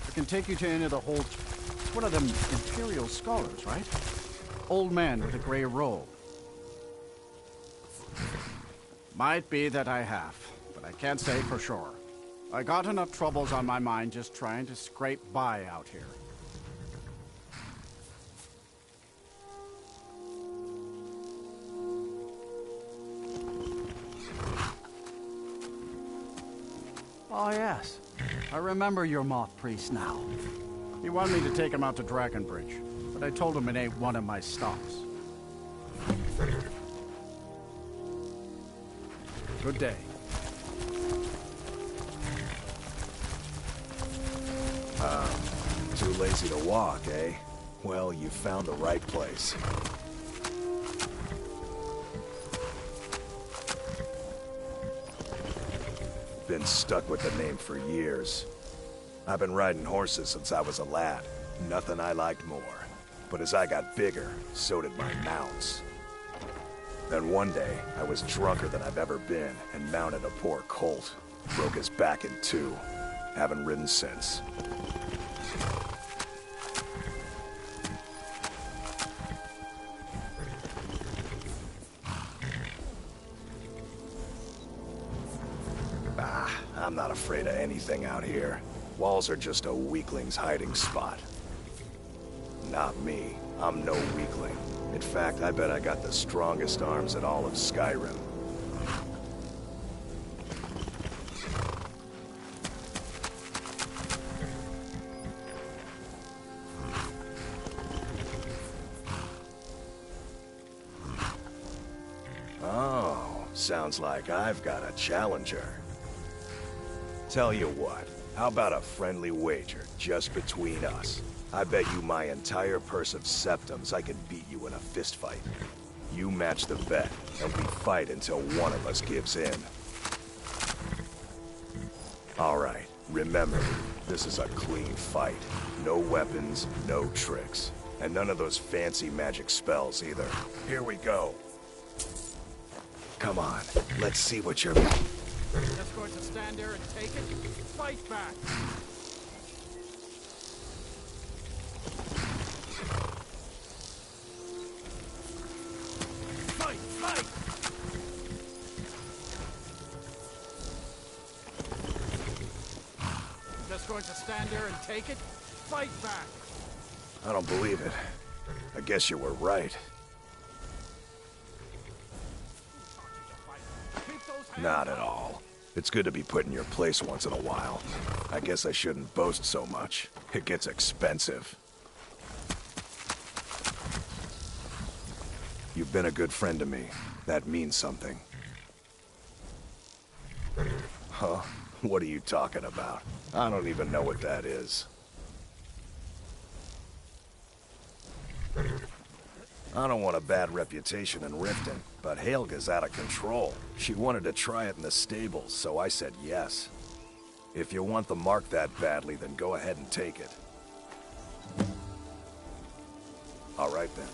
I can take you to any of the hold. It's one of them Imperial scholars, right? Old man with a gray robe. Might be that I have, but I can't say for sure. I got enough troubles on my mind just trying to scrape by out here. Oh, yes. I remember your moth priest now. He wanted me to take him out to Dragonbridge, but I told him it ain't one of my stops. Good day. Too lazy to walk, eh? Well, you found the right place. Been stuck with the name for years. I've been riding horses since I was a lad. Nothing I liked more. But as I got bigger, so did my mounts. Then one day, I was drunker than I've ever been and mounted a poor colt. Broke his back in two. Haven't ridden since. I'm not afraid of anything out here. Walls are just a weakling's hiding spot. Not me. I'm no weakling. In fact, I bet I got the strongest arms in all of Skyrim. Oh, sounds like I've got a challenger. Tell you what, how about a friendly wager, just between us? I bet you my entire purse of septums I can beat you in a fistfight. You match the bet, and we fight until one of us gives in. Alright, remember, this is a clean fight. No weapons, no tricks. And none of those fancy magic spells either. Here we go. Come on, let's see what you're... Just going to stand there and take it? Fight back! Fight! Fight! Just going to stand there and take it? Fight back! I don't believe it. I guess you were right. Not at all. It's good to be put in your place once in a while. I guess I shouldn't boast so much. It gets expensive. You've been a good friend to me. That means something. Huh? What are you talking about? I don't even know what that is. I don't want a bad reputation in Riften, but Helga's out of control. She wanted to try it in the stables, so I said yes. If you want the mark that badly, then go ahead and take it. All right then.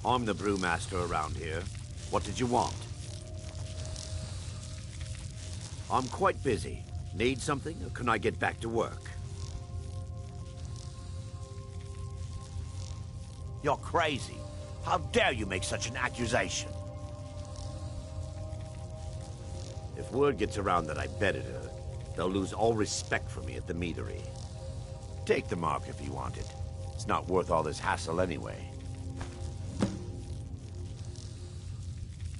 I'm the brewmaster around here. What did you want? I'm quite busy. Need something, or can I get back to work? You're crazy. How dare you make such an accusation? If word gets around that I betted her, they'll lose all respect for me at the meadery. Take the mark if you want it. It's not worth all this hassle anyway.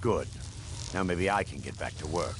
Good. Now maybe I can get back to work.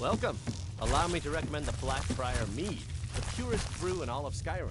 Welcome. Allow me to recommend the Blackbriar Mead, the purest brew in all of Skyrim.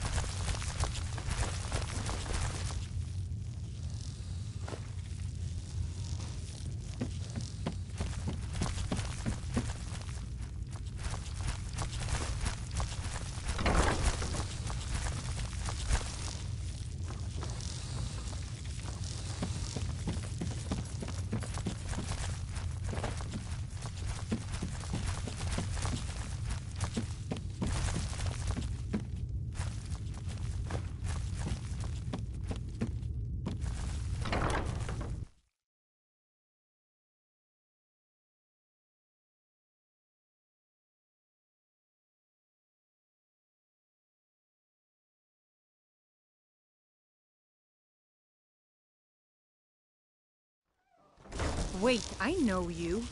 Wait, I know you.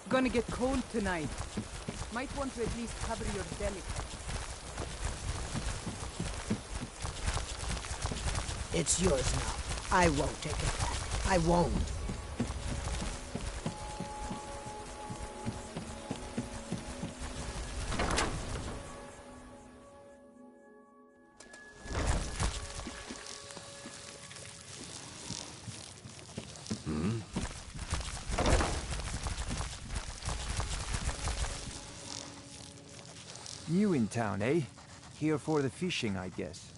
Gonna get cold tonight. Might want to at least cover your belly. It's yours now. I won't take it back. I won't. New in town, eh? Here for the fishing, I guess.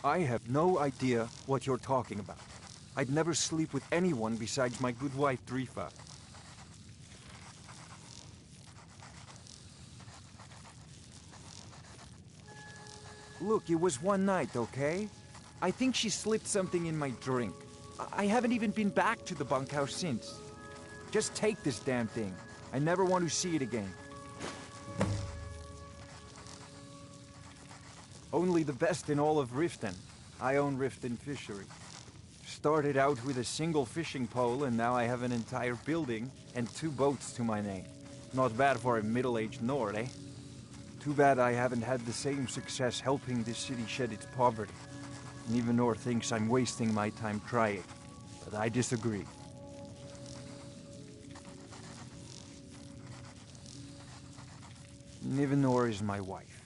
I have no idea what you're talking about. I'd never sleep with anyone besides my good wife, Drifa. Look, it was one night, okay? I think she slipped something in my drink. I haven't even been back to the bunkhouse since. Just take this damn thing. I never want to see it again. Only the best in all of Riften. I own Riften Fishery. Started out with a single fishing pole, and now I have an entire building and 2 boats to my name. Not bad for a middle-aged Nord, eh? Too bad I haven't had the same success helping this city shed its poverty. Nivenor thinks I'm wasting my time trying, but I disagree. Nivenor is my wife.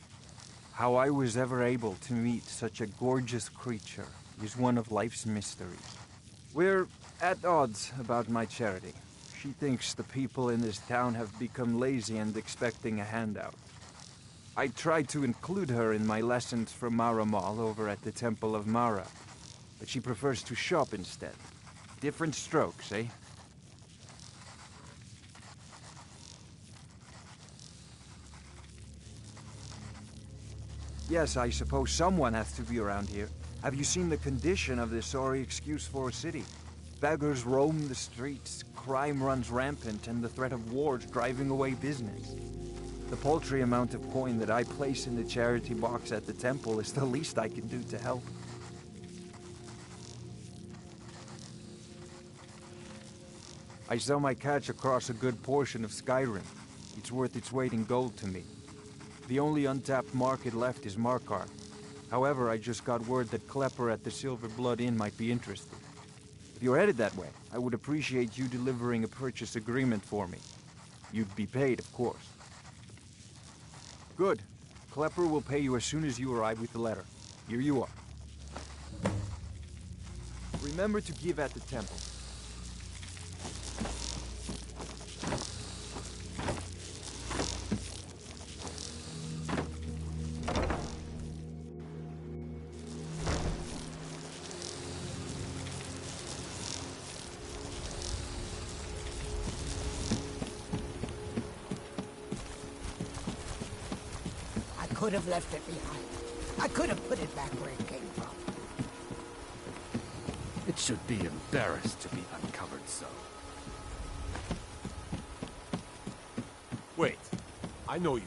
How I was ever able to meet such a gorgeous creature is one of life's mysteries. We're at odds about my charity. She thinks the people in this town have become lazy and expecting a handout. I tried to include her in my lessons from Maramal over at the Temple of Mara, but she prefers to shop instead. Different strokes, eh? Yes, I suppose someone has to be around here. Have you seen the condition of this sorry excuse for a city? Beggars roam the streets, crime runs rampant, and the threat of war's driving away business. The paltry amount of coin that I place in the charity box at the temple is the least I can do to help. I sell my catch across a good portion of Skyrim. It's worth its weight in gold to me. The only untapped market left is Markarth. However, I just got word that Klepper at the Silver Blood Inn might be interested. If you're headed that way, I would appreciate you delivering a purchase agreement for me. You'd be paid, of course. Good. Klepper will pay you as soon as you arrive with the letter. Here you are. Remember to give at the temple. I could have left it behind. I could have put it back where it came from. It should be embarrassed to be uncovered so. Wait, I know you.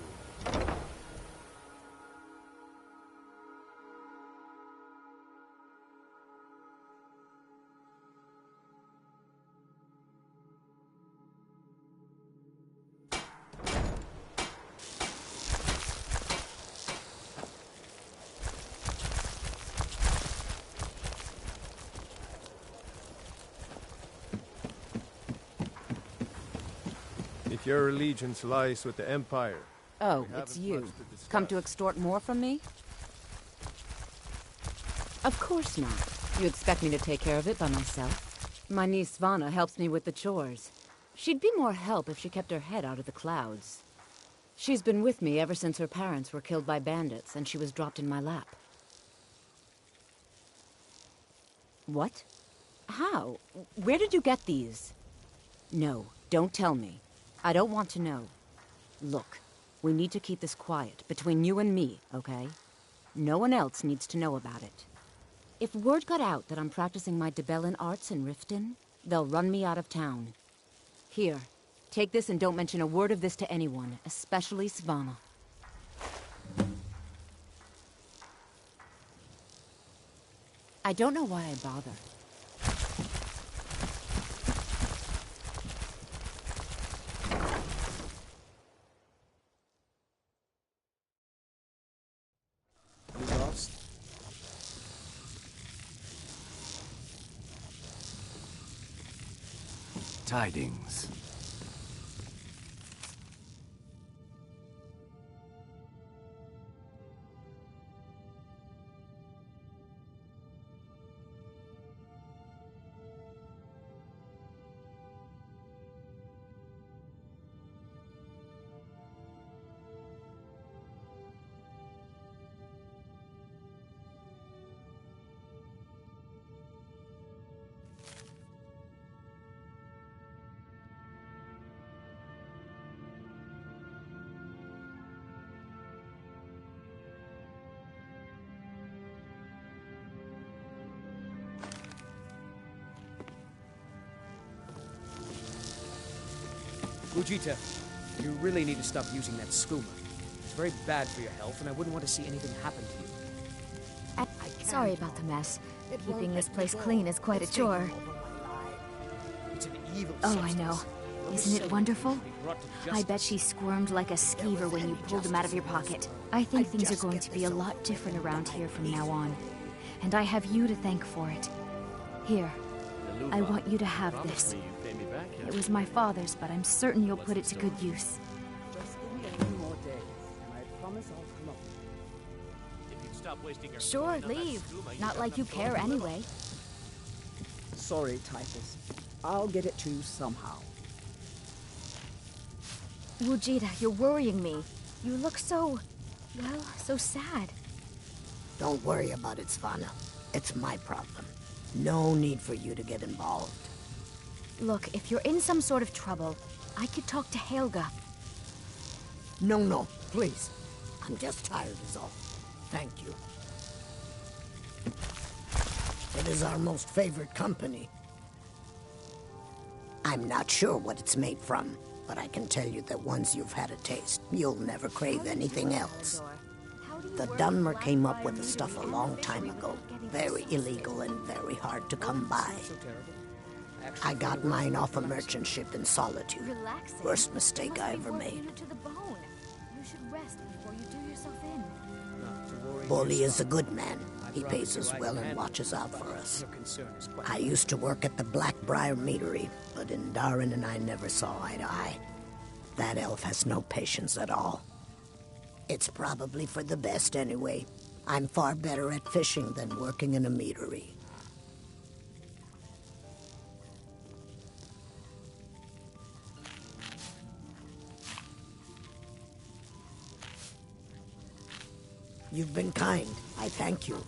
If your allegiance lies with the Empire... Oh, it's you. Come to extort more from me? Of course not. You expect me to take care of it by myself? My niece Svana helps me with the chores. She'd be more help if she kept her head out of the clouds. She's been with me ever since her parents were killed by bandits and she was dropped in my lap. What? How? Where did you get these? No, don't tell me. I don't want to know. Look, we need to keep this quiet, between you and me, okay? No one else needs to know about it. If word got out that I'm practicing my Debellan arts in Riften, they'll run me out of town. Here, take this and don't mention a word of this to anyone, especially Svana. I don't know why I bother. You lost? Tidings. Fujita, you really need to stop using that skooma. It's very bad for your health, and I wouldn't want to see anything happen to you. Sorry about the mess. Keeping this place clean is quite a chore. It's an evil Oh, I substance. know. Isn't it wonderful? I bet she squirmed like a skeever when you pulled them out of your pocket. I think things are going to be a lot different around here from now on. And I have you to thank for it. Here, I want you to have this. It was my father's, but I'm certain you'll put it to good use. Just give me a few more days, and I promise I'll come up. If you'd stop wasting your Sure, leave. Not like you care anyway. Sorry, Typhus. I'll get it to you somehow. Wujita, you're worrying me. You look so... well, so sad. Don't worry about it, Svana. It's my problem. No need for you to get involved. Look, if you're in some sort of trouble, I could talk to Helga. No, please. I'm just tired is all. Thank you. It is our most favored company. I'm not sure what it's made from, but I can tell you that once you've had a taste, you'll never crave anything else. The Dunmer came up with the stuff a long time ago. Very illegal and very hard to come by. I got mine off a merchant ship in Solitude. Worst mistake I ever made. You should rest before you do yourself in. Bully is a good man. He pays us well and watches out for us. I used to work at the Blackbriar Meadery, but in Darin and I never saw eye to eye. That elf has no patience at all. It's probably for the best anyway. I'm far better at fishing than working in a meadery. You've been kind. I thank you.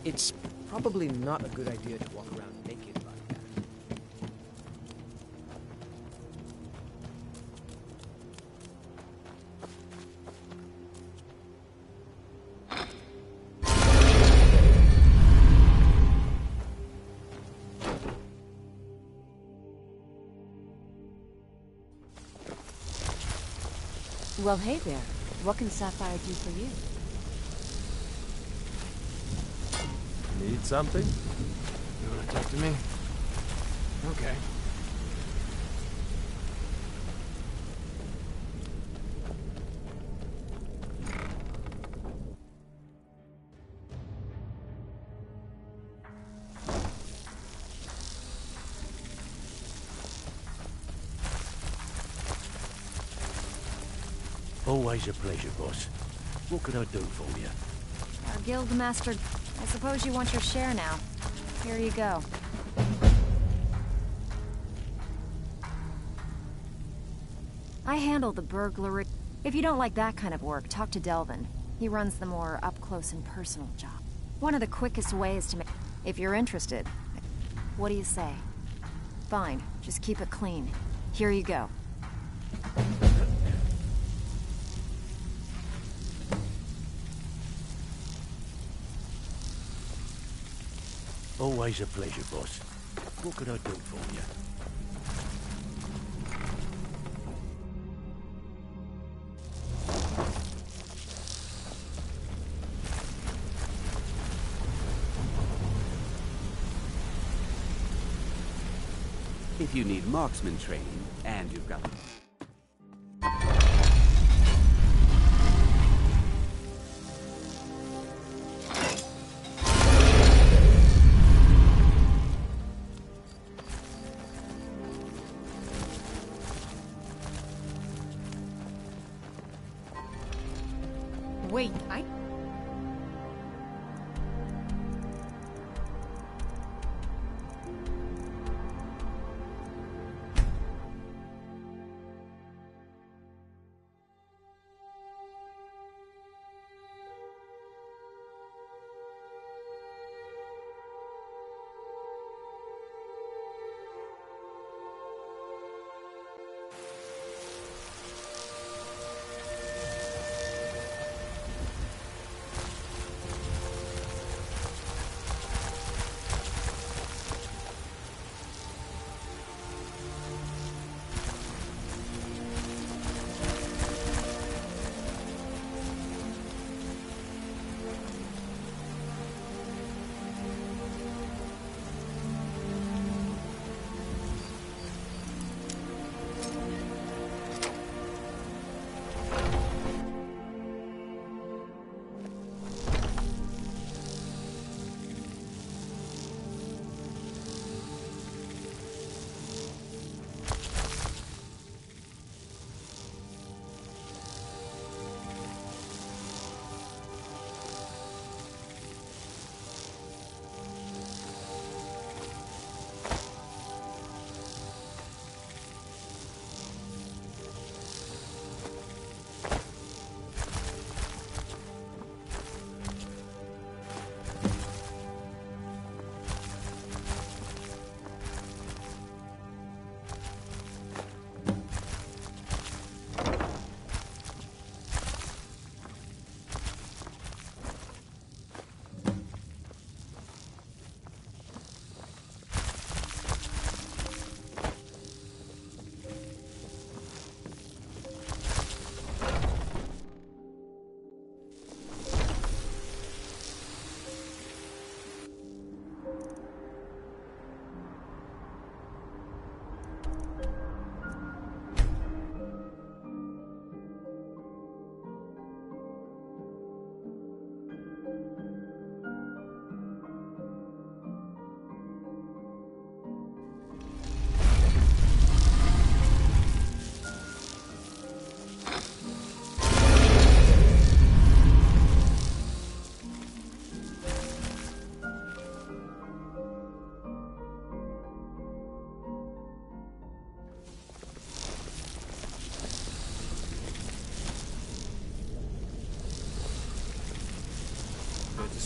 It's probably not a good idea to walk around naked like that. Well, hey there. What can Sapphire do for you? Need something? You want to talk to me? Okay. Always a pleasure, boss. What can I do for you? Our guild master... I suppose you want your share now. Here you go. I handle the burglary. If you don't like that kind of work, talk to Delvin. He runs the more up-close and personal job. One of the quickest ways to make... If you're interested. What do you say? Fine, just keep it clean. Here you go. Always a pleasure, boss. What can I do for you? If you need marksman training, and you've got... Wait,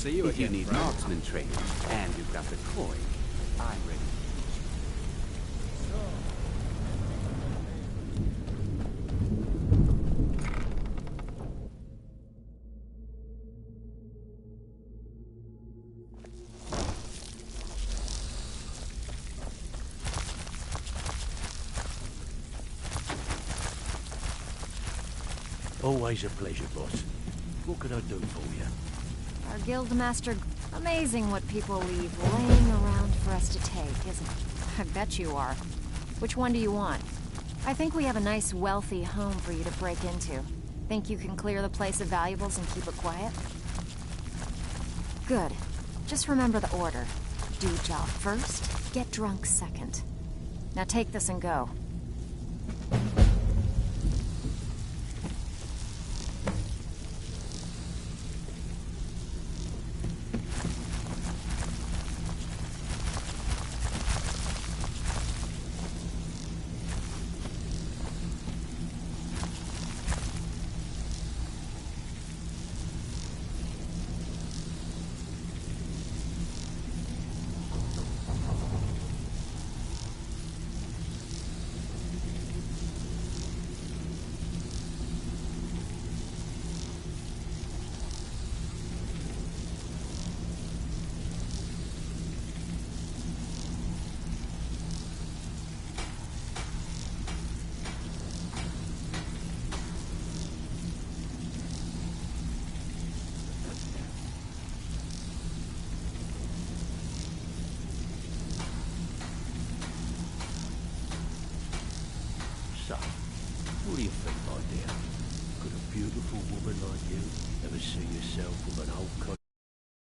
see you If you again, need friend. marksman training and you've got the coin, I'm ready. Always a pleasure, boss. What can I do for you? Our guildmaster... Amazing what people leave laying around for us to take, isn't it? I bet you are. Which one do you want? I think we have a nice, wealthy home for you to break into. Think you can clear the place of valuables and keep it quiet? Good. Just remember the order. Do job first, get drunk second. Now take this and go. So, what do you think, my dear? Could a beautiful woman like you ever see yourself with an old